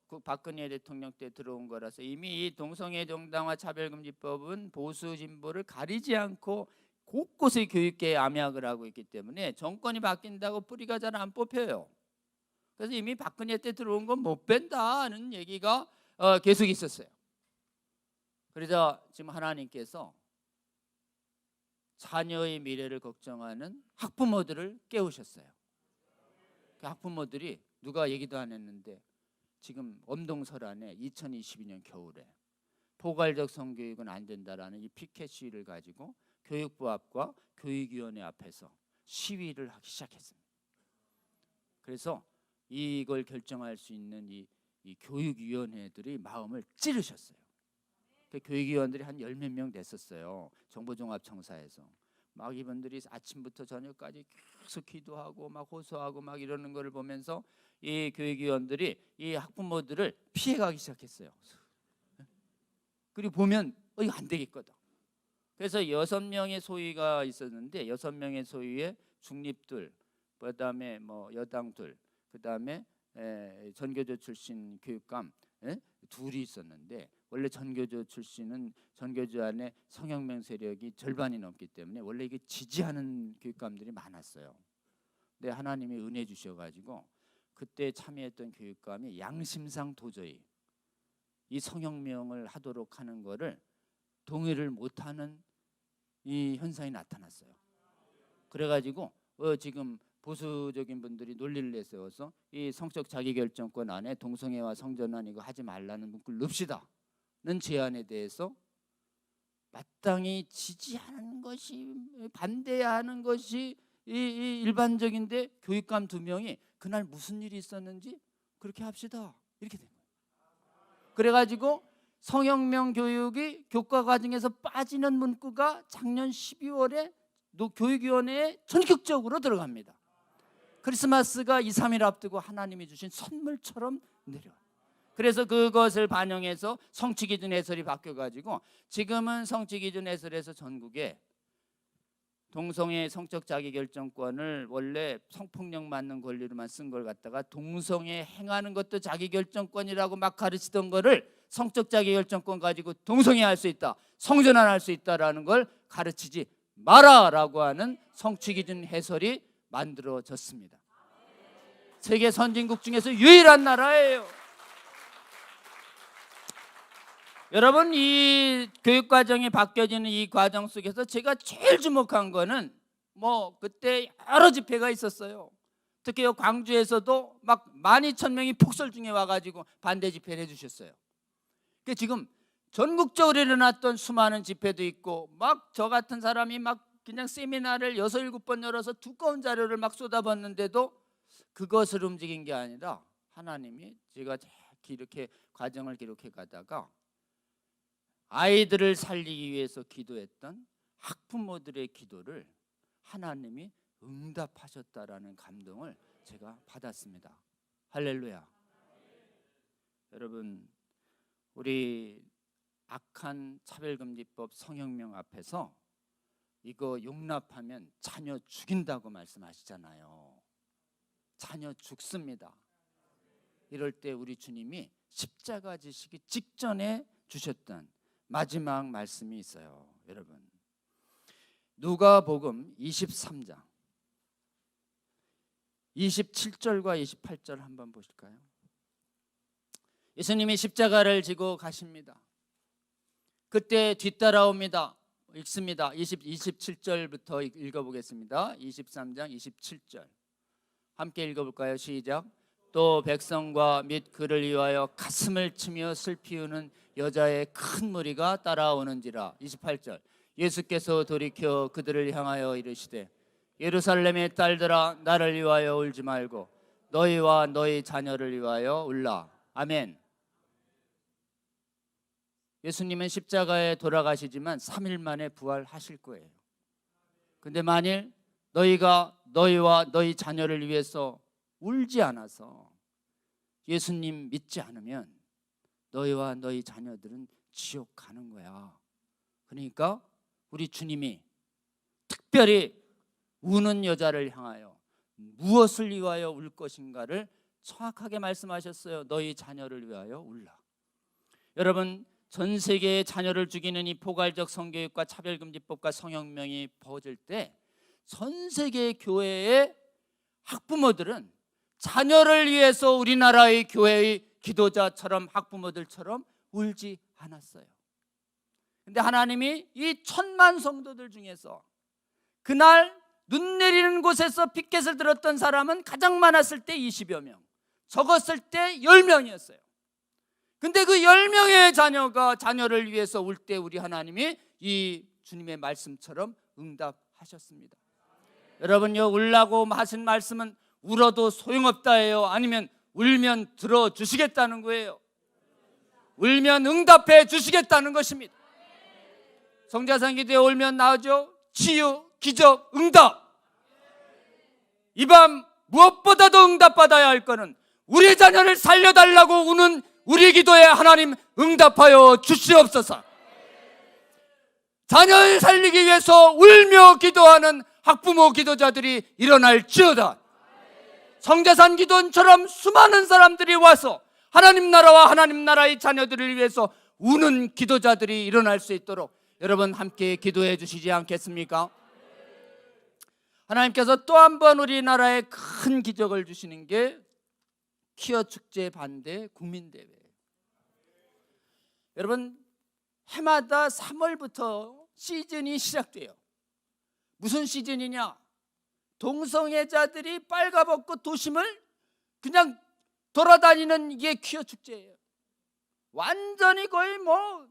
그 박근혜 대통령 때 들어온 거라서 이미 이 동성애 정당화 차별금지법은 보수 진보를 가리지 않고 곳곳에 교육계에 암약을 하고 있기 때문에 정권이 바뀐다고 뿌리가 잘 안 뽑혀요. 그래서 이미 박근혜 때 들어온 건 못 뺀다는 얘기가 계속 있었어요. 그래서 지금 하나님께서 자녀의 미래를 걱정하는 학부모들을 깨우셨어요. 그 학부모들이 누가 얘기도 안 했는데 지금 엄동설안에 2022년 겨울에 포괄적 성교육은 안 된다라는 이 피켓 시위를 가지고 교육부 앞과 교육위원회 앞에서 시위를 하기 시작했습니다. 그래서 이걸 결정할 수 있는 이 교육위원회들이 마음을 찌르셨어요. 그 교육위원들이 한 10몇 명 됐었어요. 정보종합청사에서 막 이분들이 아침부터 저녁까지 계속 기도하고 막 호소하고 막 이러는 거를 보면서 이 교육위원들이 이 학부모들을 피해가기 시작했어요. 그리고 보면 이거 안 되겠거든. 그래서 6명의 소위가 있었는데 6명의 소위에 중립들, 그다음에 뭐 여당들, 그다음에 전교조 출신 교육감 둘이 있었는데, 원래 전교조 출신은 전교조 안에 성혁명 세력이 절반이 넘기 때문에 원래 이게 지지하는 교육감들이 많았어요. 근데 하나님이 은혜 주셔가지고 그때 참여했던 교육감이 양심상 도저히 이 성혁명을 하도록 하는 거를 동의를 못하는 이 현상이 나타났어요. 그래가지고 지금 보수적인 분들이 논리를 내세워서 이 성적 자기결정권 안에 동성애와 성전환 이거 하지 말라는 문구를 넣읍시다는 제안에 대해서 마땅히 지지하는 것이, 반대하는 것이 이 일반적인데, 교육감 2명이 그날 무슨 일이 있었는지 그렇게 합시다 이렇게 된 거예요. 그래가지고 성혁명 교육이 교과 과정에서 빠지는 문구가 작년 12월에 교육위원회에 전격적으로 들어갑니다. 크리스마스가 2, 3일 앞두고 하나님이 주신 선물처럼 내려와요. 그래서 그것을 반영해서 성취기준 해설이 바뀌어가지고 지금은 성취기준 해설에서 전국에 동성애 성적 자기결정권을 원래 성폭력 맞는 권리로만 쓴 걸 갖다가 동성애 행하는 것도 자기결정권이라고 막 가르치던 거를 성적 자기결정권 가지고 동성애 할 수 있다, 성전환 할 수 있다라는 걸 가르치지 마라라고 하는 성취기준 해설이 만들어졌습니다. 세계 선진국 중에서 유일한 나라예요. 여러분, 이 교육과정이 바뀌어지는 이 과정 속에서 제가 제일 주목한 거는 그때 여러 집회가 있었어요. 특히 광주에서도 막 12,000명이 폭설 중에 와가지고 반대 집회를 해주셨어요. 지금 전국적으로 일어났던 수많은 집회도 있고, 막 저 같은 사람이 막 그냥 세미나를 6, 7번 열어서 두꺼운 자료를 막 쏟아붓는데도 그것을 움직인 게 아니라 하나님이, 제가 이렇게 과정을 기록해 가다가 아이들을 살리기 위해서 기도했던 학부모들의 기도를 하나님이 응답하셨다라는 감동을 제가 받았습니다. 할렐루야. 여러분, 우리 악한 차별금지법 성혁명 앞에서 이거 용납하면 자녀 죽인다고 말씀하시잖아요. 자녀 죽습니다. 이럴 때 우리 주님이 십자가 지시기 직전에 주셨던 마지막 말씀이 있어요. 여러분, 누가복음 23장 27절과 28절 한번 보실까요? 예수님이 십자가를 지고 가십니다. 그때 뒤따라옵니다. 읽습니다. 27절부터 읽어보겠습니다. 23장 27절 함께 읽어볼까요? 시작. 또 백성과 및 그를 위하여 가슴을 치며 슬피우는 여자의 큰 무리가 따라오는지라. 28절 예수께서 돌이켜 그들을 향하여 이르시되 예루살렘의 딸들아, 나를 위하여 울지 말고 너희와 너희 자녀를 위하여 울라. 아멘. 예수님은 십자가에 돌아가시지만 3일 만에 부활하실 거예요. 근데 만일 너희가 너희와 너희 자녀를 위해서 울지 않아서 예수님 믿지 않으면 너희와 너희 자녀들은 지옥 가는 거야. 그러니까 우리 주님이 특별히 우는 여자를 향하여 무엇을 위하여 울 것인가를 정확하게 말씀하셨어요. 너희 자녀를 위하여 울라. 여러분, 전 세계의 자녀를 죽이는 이 포괄적 성교육과 차별금지법과 성혁명이 벌어질 때 전 세계 교회의 학부모들은 자녀를 위해서 우리나라의 교회의 기도자처럼 학부모들처럼 울지 않았어요. 근데 하나님이 이 1,000만 성도들 중에서 그날 눈 내리는 곳에서 피켓을 들었던 사람은 가장 많았을 때 20여 명, 적었을 때 10명이었어요. 근데 그 10명의 자녀를 위해서 울 때 우리 하나님이 이 주님의 말씀처럼 응답하셨습니다. 여러분요, 울라고 하신 말씀은 울어도 소용없다예요? 아니면 울면 들어주시겠다는 거예요? 울면 응답해 주시겠다는 것입니다. 성자산 기도에 울면 나오죠. 치유, 기적, 응답. 이 밤 무엇보다도 응답받아야 할 것은 우리 자녀를 살려달라고 우는 우리 기도에 하나님 응답하여 주시옵소서. 자녀를 살리기 위해서 울며 기도하는 학부모 기도자들이 일어날지어다. 성자산 기도원처럼 수많은 사람들이 와서 하나님 나라와 하나님 나라의 자녀들을 위해서 우는 기도자들이 일어날 수 있도록 여러분 함께 기도해 주시지 않겠습니까? 하나님께서 또 한 번 우리나라에 큰 기적을 주시는 게 퀴어 축제 반대 국민대회. 여러분, 해마다 3월부터 시즌이 시작돼요. 무슨 시즌이냐? 동성애자들이 빨가벗고 도심을 그냥 돌아다니는 이게 퀴어 축제예요. 완전히 거의 뭐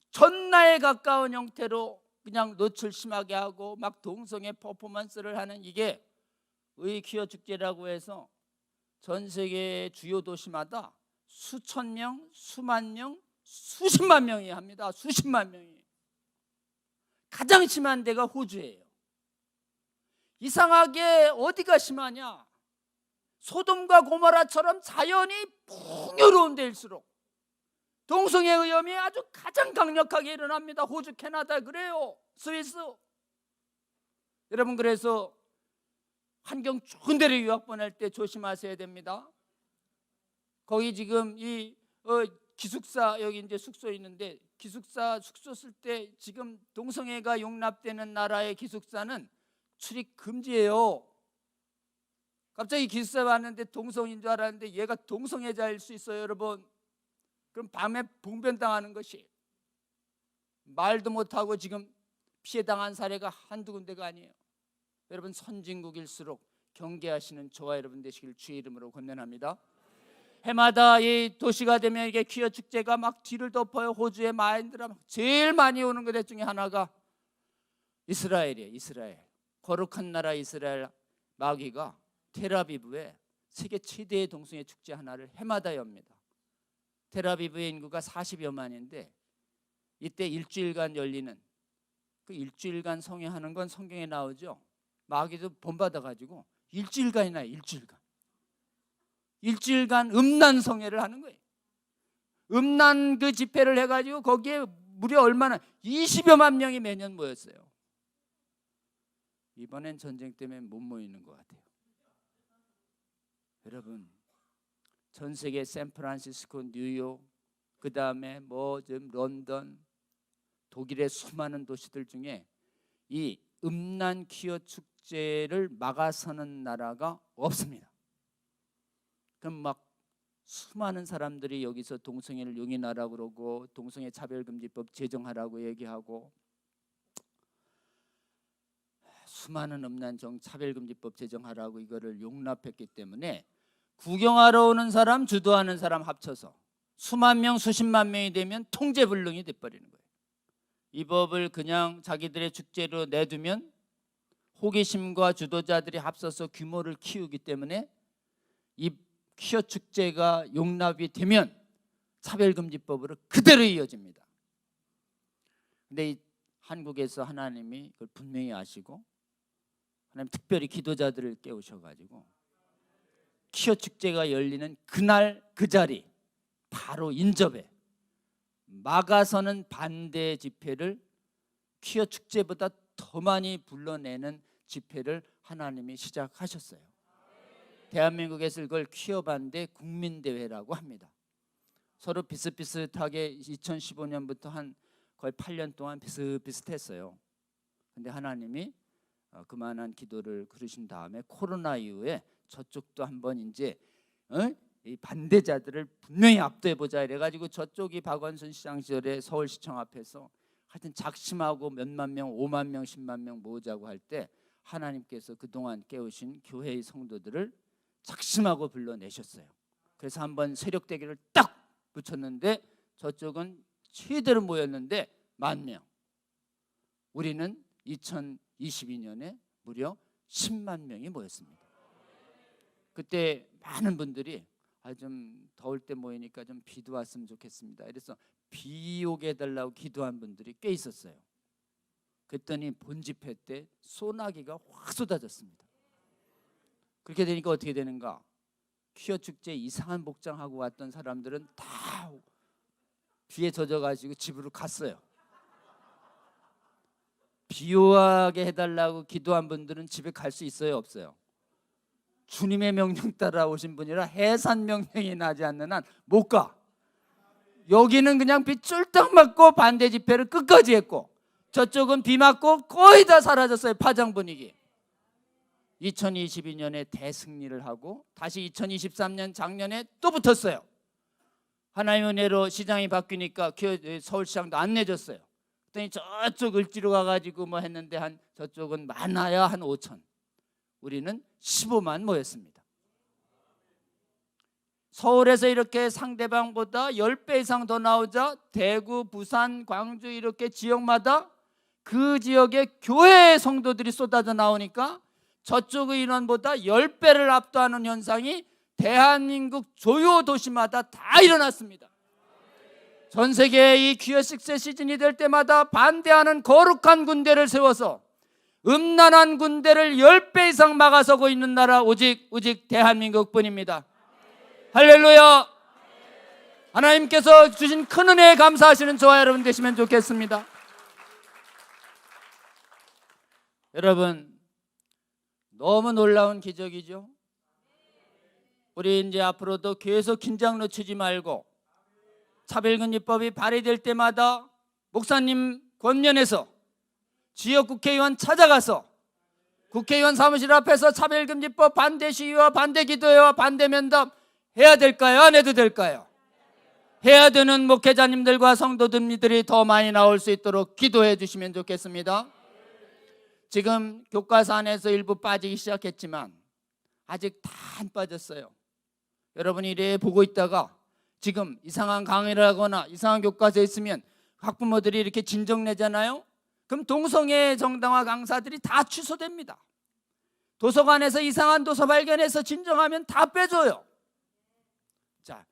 전나에 가까운 형태로 그냥 노출 심하게 하고 막 동성애 퍼포먼스를 하는 이게 의 퀴어 축제라고 해서 전 세계 주요 도시마다 수천 명, 수만 명, 수십만 명이 합니다. 수십만 명이. 가장 심한 데가 호주예요. 이상하게 어디가 심하냐? 소돔과 고모라처럼 자연이 풍요로운 데일수록 동성애 위험이 아주 가장 강력하게 일어납니다. 호주, 캐나다 그래요. 스위스. 여러분, 그래서 환경 좋은 데를 유학 보낼 때 조심하셔야 됩니다. 거기 지금 이 기숙사, 여기 이제 숙소 있는데 기숙사 숙소 쓸 때 지금 동성애가 용납되는 나라의 기숙사는 출입 금지예요. 갑자기 기숙사 왔는데 동성인 줄 알았는데 얘가 동성애자일 수 있어요, 여러분. 그럼 밤에 봉변당하는 것이, 말도 못하고 지금 피해당한 사례가 한두 군데가 아니에요. 여러분, 선진국일수록 경계하시는 저와 여러분 되시길 주의 이름으로 권면합니다. 해마다 이 도시가 되면 이게 퀴어 축제가 막 뒤를 덮어요. 호주의 마인드라 제일 많이 오는 것 중에 하나가 이스라엘이에요. 이스라엘, 거룩한 나라 이스라엘 마귀가 텔아비브에 세계 최대의 동성애 축제 하나를 해마다 엽니다. 텔아비브의 인구가 40여만인데 이때 일주일간 열리는, 그 일주일간 성회하는 건 성경에 나오죠. 마귀도 본받아가지고 일주일간이나 일주일간 음란 성회를 하는 거예요. 음란 그 집회를 해가지고 거기에 무려 얼마나 20여만 명이 매년 모였어요. 이번엔 전쟁 때문에 못 모이는 것 같아요. 여러분, 전 세계 샌프란시스코, 뉴욕, 그 다음에 뭐 좀 런던, 독일의 수많은 도시들 중에 이 음란 퀴어 축제를 막아서는 나라가 없습니다. 그럼 막 수많은 사람들이 여기서 동성애를 용인하라고 그러고 동성애 차별금지법 제정하라고 얘기하고 수많은 음란 차별금지법 제정하라고 이거를 용납했기 때문에 구경하러 오는 사람, 주도하는 사람 합쳐서 수만 명, 수십만 명이 되면 통제불능이 돼버리는 거예요. 이 법을 그냥 자기들의 축제로 내두면 호기심과 주도자들이 합쳐서 규모를 키우기 때문에 이 퀴어 축제가 용납이 되면 차별금지법으로 그대로 이어집니다. 근데 한국에서 하나님이 그걸 분명히 아시고 하나님 특별히 기도자들을 깨우셔가지고 퀴어 축제가 열리는 그날 그 자리 바로 인접에 막아서는 반대 집회를 퀴어 축제보다 더 많이 불러내는 집회를 하나님이 시작하셨어요. 대한민국에서 이걸 퀴어 반대 국민대회라고 합니다. 서로 비슷비슷하게 2015년부터 한 거의 8년 동안 비슷비슷했어요. 근데 하나님이 그만한 기도를 그러신 다음에 코로나 이후에 저쪽도 한번 이제 이 반대자들을 분명히 압도해보자 이래가지고 저쪽이 박원순 시장 시절에 서울시청 앞에서 하여튼 작심하고 몇만 명, 5만 명, 10만 명 모으자고 할 때 하나님께서 그동안 깨우신 교회의 성도들을 작심하고 불러내셨어요. 그래서 한번 세력 대결을 딱 붙였는데 저쪽은 최대로 모였는데 10,000명, 우리는 2022년에 무려 10만 명이 모였습니다. 그때 많은 분들이 좀 더울 때 모이니까 좀 비도 왔으면 좋겠습니다. 그래서 비 오게 해달라고 기도한 분들이 꽤 있었어요. 그랬더니 본 집회 때 소나기가 확 쏟아졌습니다. 그렇게 되니까 어떻게 되는가? 퀴어 축제 이상한 복장하고 왔던 사람들은 다 비에 젖어가지고 집으로 갔어요. 비 오게 해달라고 기도한 분들은 집에 갈 수 있어요, 없어요? 주님의 명령 따라 오신 분이라 해산 명령이 나지 않는 한 못 가. 여기는 그냥 비 쫄딱 맞고 반대 집회를 끝까지 했고, 저쪽은 비 맞고 거의 다 사라졌어요. 파장 분위기. 2022년에 대승리를 하고 다시 2023년 작년에 또 붙었어요. 하나님의 은혜로 시장이 바뀌니까 서울시장도 안 내줬어요. 그랬더니 저쪽 을지로 가가지고 뭐 했는데 한 저쪽은 많아야 한 5천, 우리는 15만 모였습니다. 서울에서 이렇게 상대방보다 10배 이상 더 나오자 대구, 부산, 광주 이렇게 지역마다 그 지역의 교회 성도들이 쏟아져 나오니까 저쪽의 인원보다 10배를 압도하는 현상이 대한민국 주요 도시마다 다 일어났습니다. 전 세계의 이 귀여 식세 시즌이 될 때마다 반대하는 거룩한 군대를 세워서 음란한 군대를 10배 이상 막아서고 있는 나라 오직 대한민국뿐입니다. 할렐루야. 하나님께서 주신 큰 은혜에 감사하시는 저와 여러분 되시면 좋겠습니다. 여러분, 너무 놀라운 기적이죠. 우리 이제 앞으로도 계속 긴장 늦추지 말고 차별금지법이 발의될 때마다 목사님 권면해서 지역 국회의원 찾아가서 국회의원 사무실 앞에서 차별금지법 반대 시위와 반대 기도회와 반대 면담 해야 될까요? 안 해도 될까요? 해야 되는 목회자님들과 성도들이 더 많이 나올 수 있도록 기도해 주시면 좋겠습니다. 지금 교과서 안에서 일부 빠지기 시작했지만 아직 다 안 빠졌어요. 여러분이 이래 보고 있다가 지금 이상한 강의를 하거나 이상한 교과서에 있으면 학부모들이 이렇게 진정내잖아요. 그럼 동성애 정당화 강사들이 다 취소됩니다. 도서관에서 이상한 도서 발견해서 진정하면 다 빼줘요. 자,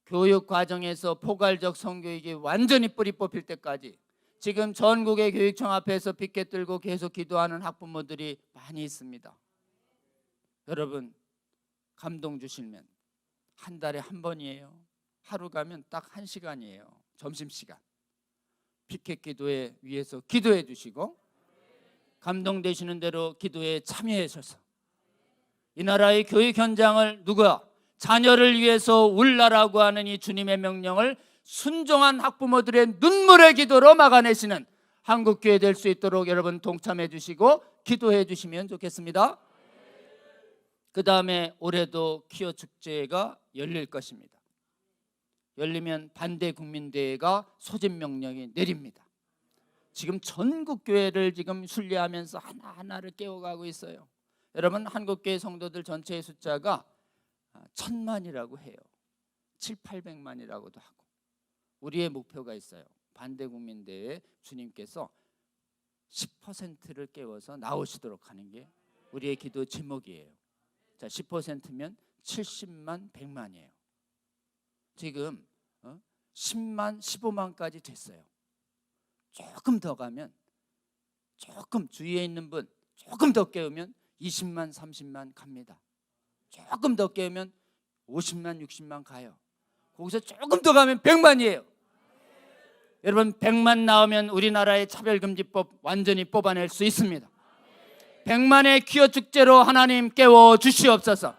교육 과정에서 포괄적 성교육이 완전히 뿌리 뽑힐 때까지 지금 전국의 교육청 앞에서 피켓 들고 계속 기도하는 학부모들이 많이 있습니다. 여러분, 감동 주시면 한 달에 한 번이에요. 하루 가면 딱 1시간이에요. 점심시간. 피켓 기도회 위해서 기도해 주시고 감동되시는 대로 기도에 참여하셔서 이 나라의 교육 현장을 누가 자녀를 위해서 울라라고 하는 이 주님의 명령을 순종한 학부모들의 눈물의 기도로 막아내시는 한국교회 될 수 있도록 여러분 동참해 주시고 기도해 주시면 좋겠습니다. 그 다음에 올해도 퀴어 축제가 열릴 것입니다. 열리면 반대 국민대회가 소집 명령이 내립니다. 지금 전국 교회를 지금 순례하면서 하나하나를 깨워가고 있어요. 여러분, 한국교회 성도들 전체의 숫자가 1000만이라고 해요. 700~800만이라고도 하고. 우리의 목표가 있어요. 반대 국민대회 주님께서 10%를 깨워서 나오시도록 하는 게 우리의 기도 제목이에요. 자, 10%면 70만, 100만이에요. 지금 10만, 15만까지 됐어요. 조금 더 가면, 조금 주위에 있는 분 조금 더 깨우면 20만, 30만 갑니다. 조금 더 깨우면 50만, 60만 가요. 거기서 조금 더 가면 100만이에요. 여러분, 100만 나오면 우리나라의 차별금지법 완전히 뽑아낼 수 있습니다. 100만의 퀴어 축제로 하나님 깨워 주시옵소서.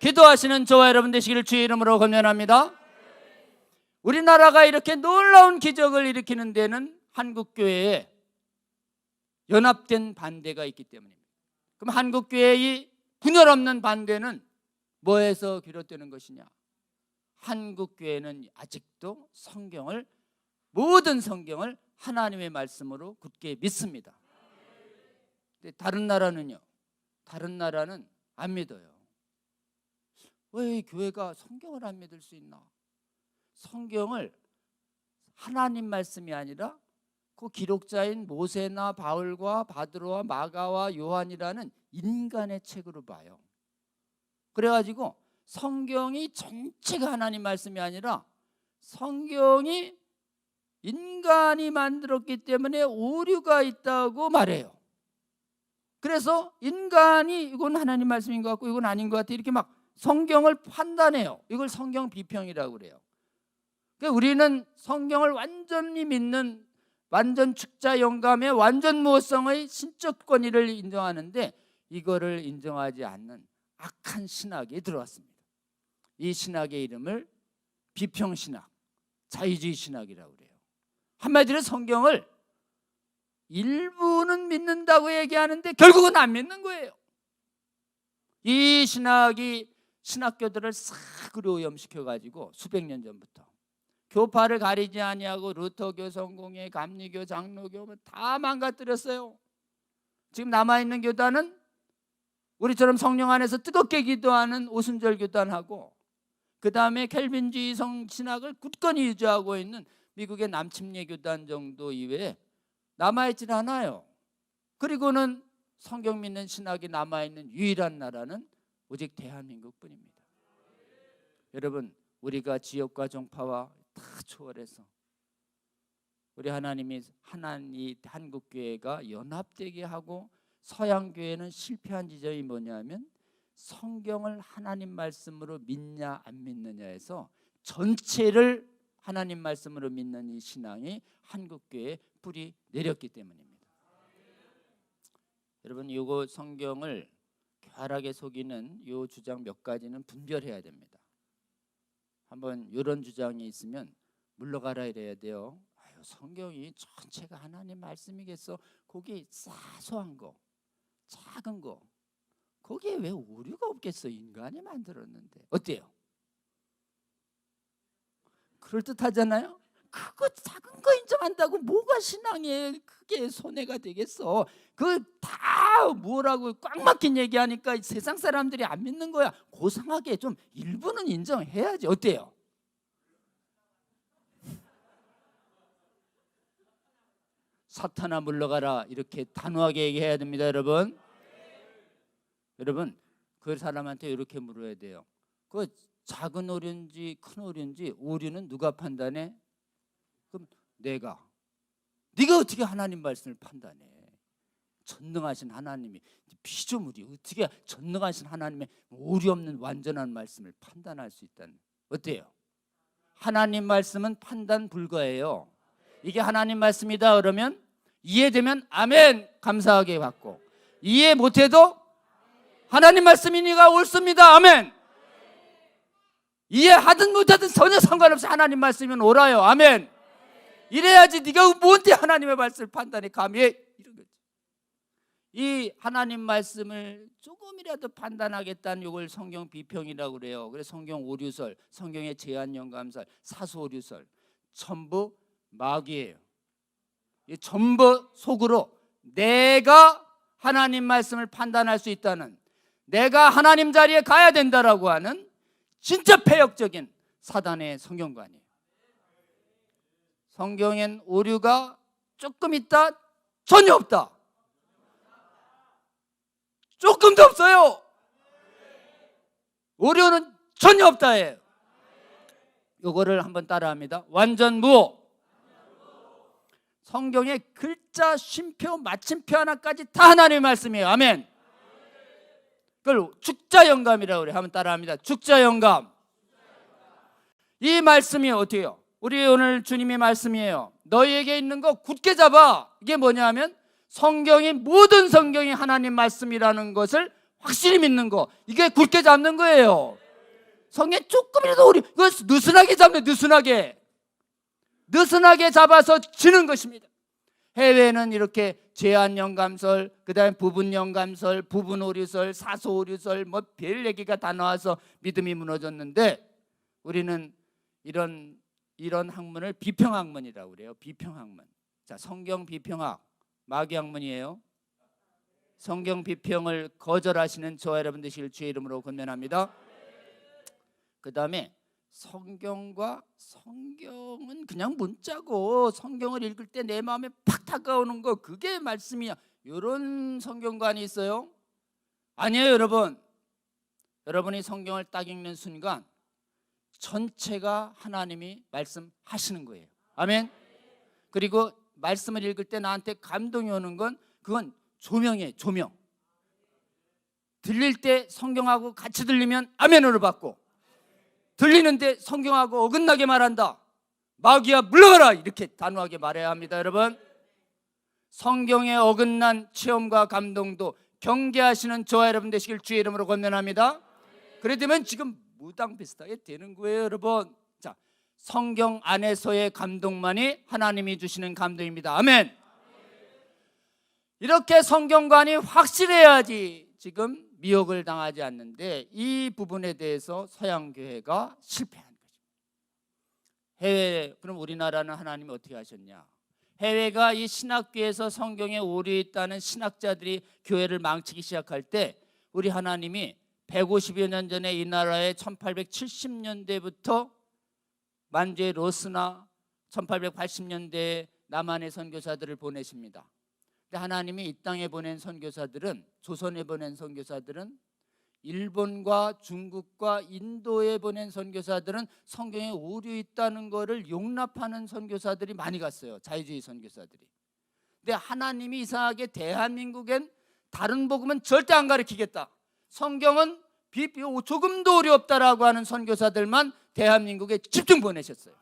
기도하시는 저와 여러분 되시기를 주의 이름으로 권면합니다. 우리나라가 이렇게 놀라운 기적을 일으키는 데는 한국교회에 연합된 반대가 있기 때문입니다. 그럼 한국교회의 분열 없는 반대는 뭐에서 비롯되는 것이냐? 한국교회는 아직도 성경을, 모든 성경을 하나님의 말씀으로 굳게 믿습니다. 근데 다른 나라는요? 다른 나라는 안 믿어요. 왜 교회가 성경을 안 믿을 수 있나? 성경을 하나님 말씀이 아니라 그 기록자인 모세나 바울과 바드로와 마가와 요한이라는 인간의 책으로 봐요. 그래가지고 성경이 전체가 하나님 말씀이 아니라 성경이 인간이 만들었기 때문에 오류가 있다고 말해요. 그래서 인간이 이건 하나님 말씀인 것 같고 이건 아닌 것 같아 이렇게 막 성경을 판단해요. 이걸 성경 비평이라고 그래요. 그러니까 우리는 성경을 완전히 믿는 완전 축자 영감의 완전 무호성의 신적 권위를 인정하는데 이거를 인정하지 않는 악한 신학이 들어왔습니다. 이 신학의 이름을 비평신학, 자유주의 신학이라고 그래요. 한마디로 성경을 일부는 믿는다고 얘기하는데 결국은 안 믿는 거예요. 이 신학이 신학교들을 싹으로 오염시켜가지고 수백 년 전부터 교파를 가리지 아니하고 루터교, 성공회, 감리교, 장로교 다 망가뜨렸어요. 지금 남아있는 교단은 우리처럼 성령 안에서 뜨겁게 기도하는 오순절 교단하고, 그 다음에 켈빈주의 성신학을 굳건히 유지하고 있는 미국의 남침례 교단 정도 이외에 남아있질 않아요. 그리고는 성경 믿는 신학이 남아있는 유일한 나라는 오직 대한민국뿐입니다. 여러분, 우리가 지역과 종파와 다 초월해서 우리 하나님이 이 한국교회가 연합되게 하고, 서양교회는 실패한 지점이 뭐냐면 성경을 하나님 말씀으로 믿냐 안 믿느냐에서 전체를 하나님 말씀으로 믿는 이 신앙이 한국교회에 뿌리 내렸기 때문입니다. 여러분, 이거 성경을 교활하게 속이는 이 주장 몇 가지는 분별해야 됩니다. 한번 이런 주장이 있으면 물러가라 이래야 돼요. 아유, 성경이 전체가 하나님 말씀이겠어. 거기 사소한 거, 작은 거, 거기에 왜 오류가 없겠어? 인간이 만들었는데. 어때요? 그럴듯하잖아요? 그거 작은 거 인정한다고 뭐가 신앙에 크게 손해가 되겠어? 그 다 뭐라고 꽉 막힌 얘기하니까 세상 사람들이 안 믿는 거야. 고상하게 좀 일부는 인정해야지. 어때요? 사탄아 물러가라, 이렇게 단호하게 얘기해야 됩니다. 여러분, 그 사람한테 이렇게 물어야 돼요. 그 작은 오류인지 큰 오류인지 오류는 누가 판단해? 그럼 네가 어떻게 하나님 말씀을 판단해? 전능하신 하나님이, 피조물이 어떻게 전능하신 하나님의 오류 없는 완전한 말씀을 판단할 수 있다는, 어때요? 하나님 말씀은 판단 불가예요. 이게 하나님 말씀이다 그러면 이해되면 아멘 감사하게 받고, 이해 못해도 하나님 말씀이니까 옳습니다 아멘. 이해하든 못하든 전혀 상관없이 하나님 말씀이면 옳아요 아멘. 이래야지 네가 뭔데 하나님의 말씀을 판단해 감히 해? 이런 거지. 이 하나님 말씀을 조금이라도 판단하겠다는 이걸 성경 비평이라고 그래요. 그래서 성경 오류설, 성경의 제한영감설, 사소오류설 전부 마귀예요. 전부 속으로 내가 하나님 말씀을 판단할 수 있다는, 내가 하나님 자리에 가야 된다라고 하는 진짜 폐역적인 사단의 성경관이에요. 성경엔 오류가 조금 있다? 전혀 없다. 조금도 없어요. 오류는 전혀 없다예요. 요거를 한번 따라합니다. 완전 무호. 성경의 글자, 쉼표, 마침표 하나까지 다 하나님의 말씀이에요. 아멘. 그걸 죽자영감이라고 그래요. 한번 따라합니다. 죽자영감. 이 말씀이 어떻게 해요? 우리 오늘 주님의 말씀이에요. 너희에게 있는 거 굳게 잡아. 이게 뭐냐면 성경이, 모든 성경이 하나님 말씀이라는 것을 확실히 믿는 거, 이게 굳게 잡는 거예요. 성경 조금이라도 우리 이거 느슨하게 잡는, 느슨하게 잡아서 지는 것입니다. 해외는 이렇게 제한영감설, 그 다음에 부분영감설, 부분오류설, 사소오류설, 뭐 별 얘기가 다 나와서 믿음이 무너졌는데, 우리는 이런 학문을 비평학문이라고 그래요. 비평학문. 자, 성경 비평학 마귀 학문이에요. 성경 비평을 거절하시는 저와 여러분 되시길 주의 이름으로 권면합니다. 그 다음에 성경은 그냥 문자고, 성경을 읽을 때 내 마음에 팍 다가오는 거, 그게 말씀이야, 이런 성경관이 있어요? 아니에요. 여러분이 성경을 딱 읽는 순간 전체가 하나님이 말씀하시는 거예요. 아멘. 그리고 말씀을 읽을 때 나한테 감동이 오는 건, 그건 조명이에요. 조명. 들릴 때 성경하고 같이 들리면 아멘으로 받고, 들리는데 성경하고 어긋나게 말한다, 마귀야 물러가라, 이렇게 단호하게 말해야 합니다. 여러분, 성경에 어긋난 체험과 감동도 경계하시는 저와 여러분 되시길 주의 이름으로 권면합니다. 그래 되면 지금 무당 비슷하게 되는 거예요, 여러분. 자, 성경 안에서의 감동만이 하나님이 주시는 감동입니다. 아멘. 이렇게 성경관이 확실해야지 지금 미혹을 당하지 않는데, 이 부분에 대해서 서양교회가 실패한 거죠. 해외, 그럼 우리나라는 하나님이 어떻게 하셨냐? 해외가 이 신학교에서 성경에 오류 있다는 신학자들이 교회를 망치기 시작할 때, 우리 하나님이 150여 년 전에 이 나라에 1870년대부터 만주의 로스나 1880년대에 남한의 선교사들을 보내십니다. 근데 하나님이 이 땅에 보낸 선교사들은, 조선에 보낸 선교사들은, 일본과 중국과 인도에 보낸 선교사들은 성경에 오류 있다는 것을 용납하는 선교사들이 많이 갔어요. 자유주의 선교사들이. 근데 하나님이 이상하게 대한민국엔 다른 복음은 절대 안 가르치겠다, 성경은 조금도 오류 없다라고 하는 선교사들만 대한민국에 집중 보내셨어요.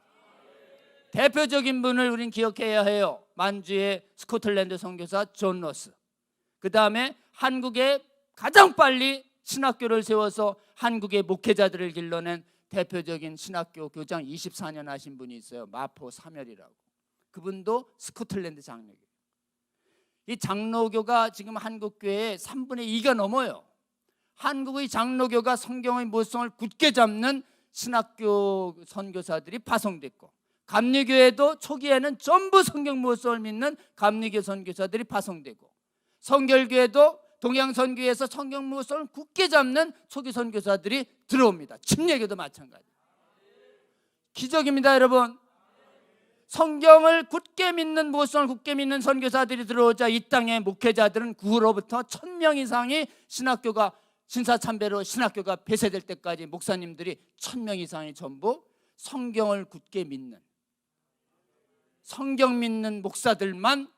대표적인 분을 우린 기억해야 해요. 만주의 스코틀랜드 선교사 존 로스. 그 다음에 한국에 가장 빨리 신학교를 세워서 한국의 목회자들을 길러낸 대표적인 신학교 교장 24년 하신 분이 있어요. 마포 사멸이라고. 그분도 스코틀랜드 장로교예요. 이 장로교가 지금 한국교회의 3분의 2가 넘어요. 한국의 장로교가 성경의 모성을 굳게 잡는 신학교 선교사들이 파송됐고, 감리교회도 초기에는 전부 성경 모성을 믿는 감리교 선교사들이 파송되고, 성결교회도 동양선교에서 성경 모성을 굳게 잡는 초기 선교사들이 들어옵니다. 침례교도 마찬가지. 기적입니다, 여러분. 성경을 굳게 믿는, 모성을 굳게 믿는 선교사들이 들어오자 이 땅의 목회자들은 그 후로부터 1000명 이상이 신학교가 신사참배로 신학교가 폐쇄될 때까지 목사님들이 1000명 이상이 전부 성경을 굳게 믿는, 성경 믿는 목사들만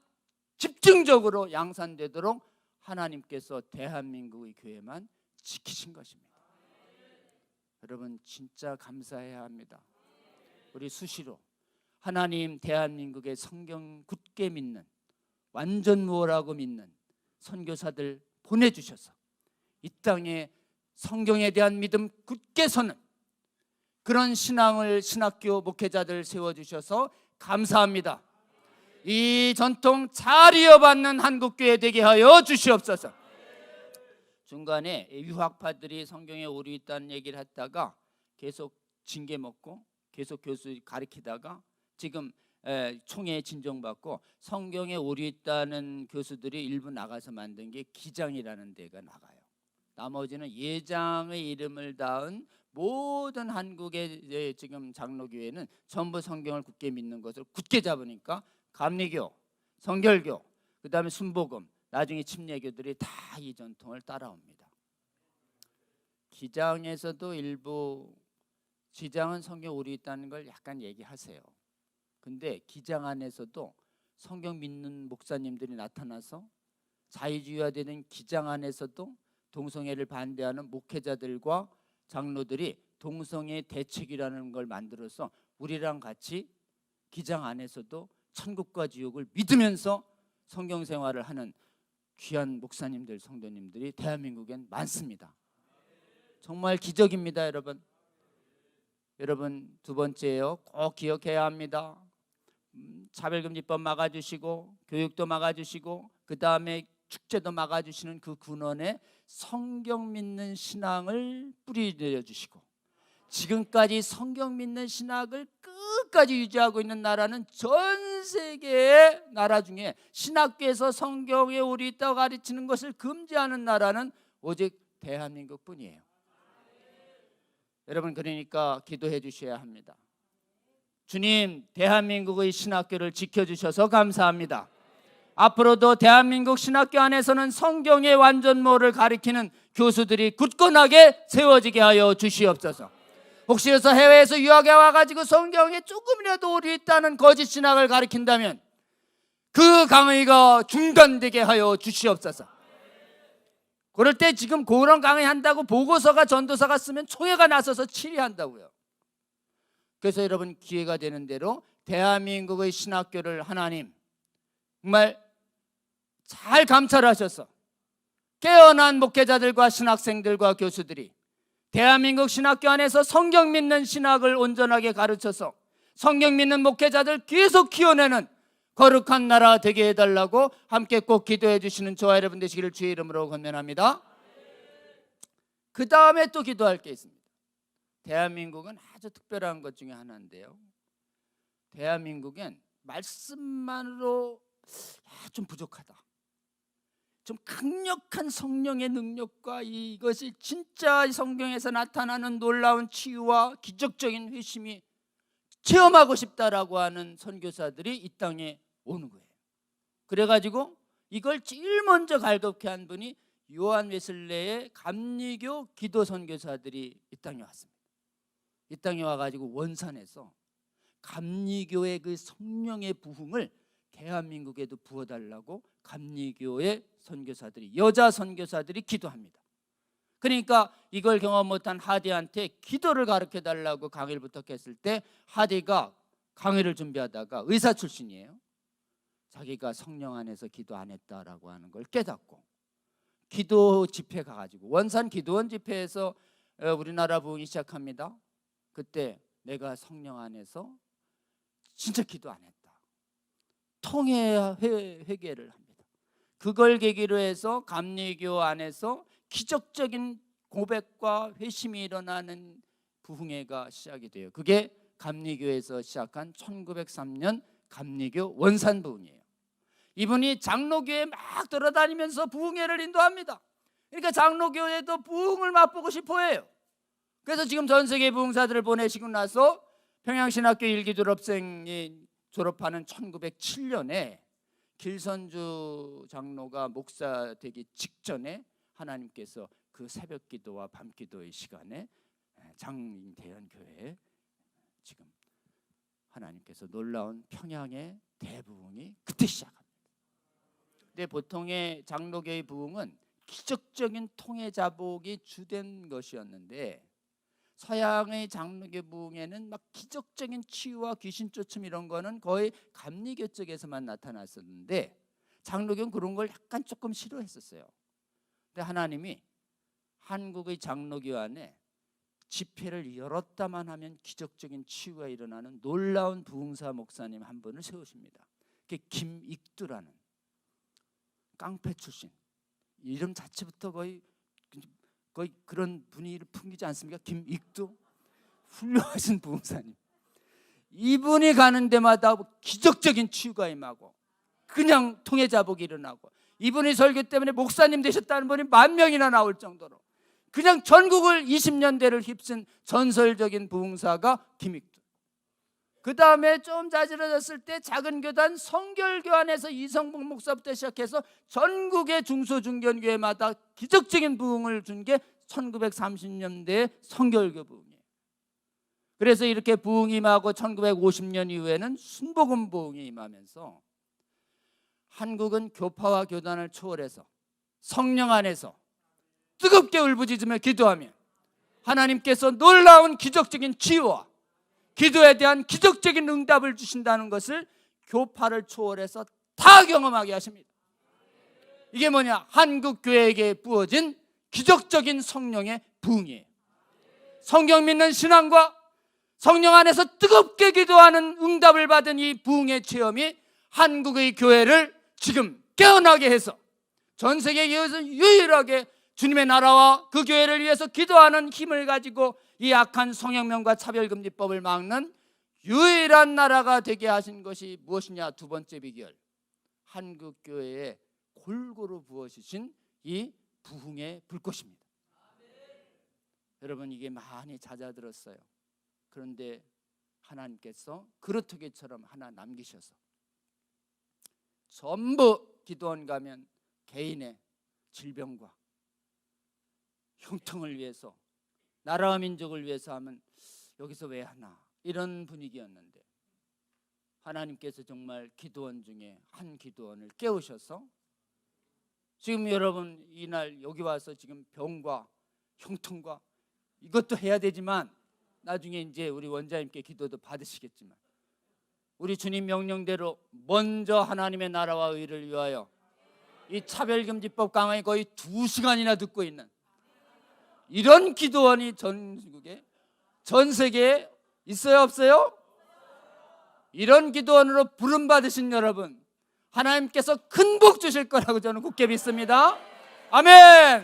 집중적으로 양산되도록 하나님께서 대한민국의 교회만 지키신 것입니다. 여러분 진짜 감사해야 합니다. 우리 수시로 하나님 대한민국의 성경 굳게 믿는, 완전 무어라고 믿는 선교사들 보내주셔서 이 땅에 성경에 대한 믿음 굳게 서는 그런 신앙을, 신학교 목회자들 세워주셔서 감사합니다. 이 전통 잘 이어받는 한국교회 되게 하여 주시옵소서. 중간에 유학파들이 성경에 오류 있다는 얘기를 했다가 계속 징계 먹고 계속 교수 가르치다가 지금 총회 진정받고 성경에 오류 있다는 교수들이 일부 나가서 만든 게 기장이라는 데가 나가요. 나머지는 예장의 이름을 닿은 모든 한국의 지금 장로교회는 전부 성경을 굳게 믿는 것을 굳게 잡으니까 감리교, 성결교, 그 다음에 순복음, 나중에 침례교들이 다 이 전통을 따라옵니다. 기장에서도 일부, 기장은 성경 오류 있다는 걸 약간 얘기하세요. 근데 기장 안에서도 성경 믿는 목사님들이 나타나서 자유주의화되는 기장 안에서도 동성애를 반대하는 목회자들과 장로들이 동성애 대책이라는 걸 만들어서 우리랑 같이 기장 안에서도 천국과 지옥을 믿으면서 성경 생활을 하는 귀한 목사님들, 성도님들이 대한민국엔 많습니다. 정말 기적입니다, 여러분. 여러분 두 번째요, 꼭 기억해야 합니다. 차별금지법 막아주시고 교육도 막아주시고 그 다음에 축제도 막아주시는 그 근원에 성경 믿는 신앙을 뿌리내려 주시고, 지금까지 성경 믿는 신학을 끝까지 유지하고 있는 나라는 전 세계의 나라 중에 신학교에서 성경에 오류 있다고 가르치는 것을 금지하는 나라는 오직 대한민국뿐이에요. 여러분 그러니까 기도해 주셔야 합니다. 주님, 대한민국의 신학교를 지켜주셔서 감사합니다. 앞으로도 대한민국 신학교 안에서는 성경의 완전모를 가리키는 교수들이 굳건하게 세워지게 하여 주시옵소서. 혹시라도 해외에서 유학에 와가지고 성경에 조금이라도 오류 있다는 거짓 신학을 가리킨다면 그 강의가 중단되게 하여 주시옵소서. 그럴 때 지금 그런 강의 한다고 보고서가 전도사가 쓰면 총회가 나서서 치리한다고요. 그래서 여러분 기회가 되는 대로 대한민국의 신학교를 하나님 정말 잘 감찰하셔서 깨어난 목회자들과 신학생들과 교수들이 대한민국 신학교 안에서 성경 믿는 신학을 온전하게 가르쳐서 성경 믿는 목회자들 계속 키워내는 거룩한 나라 되게 해달라고 함께 꼭 기도해 주시는 저와 여러분 되시기를 주의 이름으로 권면합니다. 그 다음에 또 기도할 게 있습니다. 대한민국은 아주 특별한 것 중에 하나인데요, 대한민국엔 말씀만으로 좀 부족하다. 좀 강력한 성령의 능력과 이것이 진짜 성경에서 나타나는 놀라운 치유와 기적적인 회심이 체험하고 싶다라고 하는 선교사들이 이 땅에 오는 거예요. 그래가지고 이걸 제일 먼저 갈급해 한 분이 요한 웨슬레의 감리교 기도 선교사들이 이 땅에 왔습니다. 이 땅에 와가지고 원산에서 감리교의 그 성령의 부흥을 대한민국에도 부어달라고 감리교의 선교사들이, 여자 선교사들이 기도합니다. 그러니까 이걸 경험 못한 하디한테 기도를 가르쳐달라고 강의를 부탁했을 때 하디가 강의를 준비하다가 의사 출신이에요. 자기가 성령 안에서 기도 안 했다라고 하는 걸 깨닫고 기도 집회 가가지고 원산 기도원 집회에서 우리나라 부흥이 시작합니다. 그때 내가 성령 안에서 진짜 기도 안 했다, 통해 회개를 합니다. 그걸 계기로 해서 감리교 안에서 기적적인 고백과 회심이 일어나는 부흥회가 시작이 돼요. 그게 감리교에서 시작한 1903년 감리교 원산 부흥이에요. 이분이 장로교에 막 돌아다니면서 부흥회를 인도합니다. 그러니까 장로교에도 부흥을 맛보고 싶어해요. 그래서 지금 전 세계 부흥사들을 보내시고 나서 평양신학교 1기 졸업생이 졸업하는 1907년에 길선주 장로가 목사 되기 직전에 하나님께서 그 새벽 기도와 밤 기도의 시간에 장대현교회에 지금 하나님께서 놀라운 평양의 대부흥이 그때 시작합니다. 근데 보통의 장로교의 부흥은 기적적인 통해 자복이 주된 것이었는데 서양의 장로교 부흥에는 막 기적적인 치유와 귀신 쫓음 이런 거는 거의 감리교 쪽에서만 나타났었는데 장로교는 그런 걸 약간 조금 싫어했었어요. 근데 하나님이 한국의 장로교 안에 집회를 열었다만 하면 기적적인 치유가 일어나는 놀라운 부흥사 목사님 한 분을 세우십니다. 그게 김익두라는 깡패 출신, 이름 자체부터 거의 그런 분위기를 풍기지 않습니까? 김익두, 훌륭하신 부흥사님. 이분이 가는 데마다 기적적인 치유가 임하고 그냥 통해자복이 일어나고, 이분이 설교 때문에 목사님 되셨다는 분이 10,000명이나 나올 정도로 그냥 전국을 20년대를 휩쓴 전설적인 부흥사가 김익두. 그 다음에 좀 자지러졌을 때 작은 교단 성결교 안에서 이성복 목사부터 시작해서 전국의 중소중견교회마다 기적적인 부흥을 준 게 1930년대 성결교 부흥이에요. 그래서 이렇게 부흥이 임하고 1950년 이후에는 순복음 부흥이 임하면서 한국은 교파와 교단을 초월해서 성령 안에서 뜨겁게 울부짖으며 기도하면 하나님께서 놀라운 기적적인 치유와 기도에 대한 기적적인 응답을 주신다는 것을 교파를 초월해서 다 경험하게 하십니다. 이게 뭐냐? 한국 교회에게 부어진 기적적인 성령의 부흥이에요. 성경 믿는 신앙과 성령 안에서 뜨겁게 기도하는 응답을 받은 이 부흥의 체험이 한국의 교회를 지금 깨어나게 해서 전 세계 교회에서 유일하게 주님의 나라와 그 교회를 위해서 기도하는 힘을 가지고 이 악한 성형명과 차별금지법을 막는 유일한 나라가 되게 하신 것이 무엇이냐? 두 번째 비결, 한국교회에 골고루 부어주신 이 부흥의 불꽃입니다. 여러분, 이게 많이 잦아들었어요. 그런데 하나님께서 그루터기처럼 하나 남기셔서 전부 기도원 가면 개인의 질병과 형통을 위해서, 나라와 민족을 위해서 하면 여기서 왜 하나, 이런 분위기였는데 하나님께서 정말 기도원 중에 한 기도원을 깨우셔서 지금 여러분 이날 여기 와서 지금 병과 형통과 이것도 해야 되지만 나중에 이제 우리 원장님께 기도도 받으시겠지만 우리 주님 명령대로 먼저 하나님의 나라와 의를 위하여 이 차별금지법 강의 거의 2시간이나 듣고 있는 이런 기도원이 전국에, 전 세계에 있어요, 없어요? 이런 기도원으로 부름받으신 여러분, 하나님께서 큰 복 주실 거라고 저는 굳게 믿습니다. 아멘.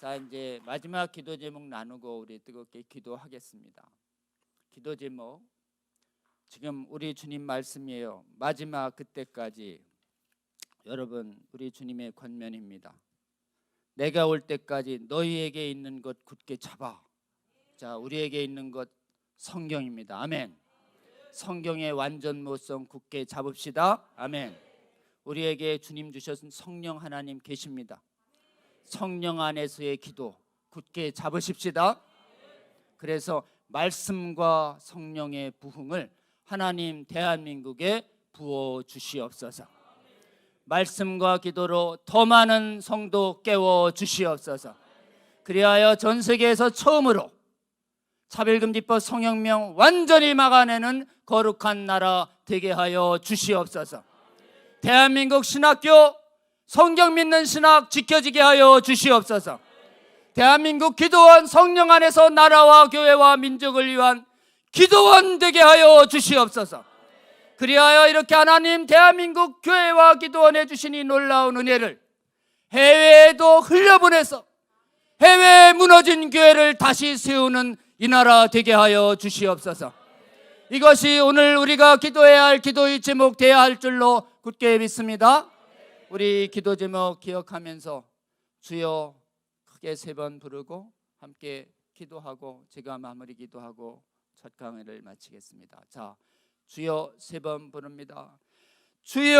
자, 이제 마지막 기도 제목 나누고 우리 뜨겁게 기도하겠습니다. 기도 제목, 지금 우리 주님 말씀이에요. 마지막 그때까지 여러분, 우리 주님의 권면입니다. 내가 올 때까지 너희에게 있는 것 굳게 잡아. 자, 우리에게 있는 것 성경입니다. 아멘. 성경의 완전모성 굳게 잡읍시다. 아멘. 우리에게 주님 주신 성령 하나님 계십니다. 성령 안에서의 기도 굳게 잡으십시다. 그래서 말씀과 성령의 부흥을 하나님 대한민국에 부어 주시옵소서. 말씀과 기도로 더 많은 성도 깨워 주시옵소서. 그리하여 전 세계에서 처음으로 차별금지법 성혁명 완전히 막아내는 거룩한 나라 되게 하여 주시옵소서. 대한민국 신학교 성경 믿는 신학 지켜지게 하여 주시옵소서. 대한민국 기도원 성령 안에서 나라와 교회와 민족을 위한 기도원 되게 하여 주시옵소서. 그리하여 이렇게 하나님 대한민국 교회와 기도원에 주신 이 놀라운 은혜를 해외에도 흘려보내서 해외에 무너진 교회를 다시 세우는 이 나라 되게 하여 주시옵소서. 이것이 오늘 우리가 기도해야 할 기도의 제목 되어야 할 줄로 굳게 믿습니다. 우리 기도 제목 기억하면서 주여 크게 3번 부르고 함께 기도하고 제가 마무리 기도하고 첫 강의를 마치겠습니다. 자, 주여 3번 부릅니다. 주여.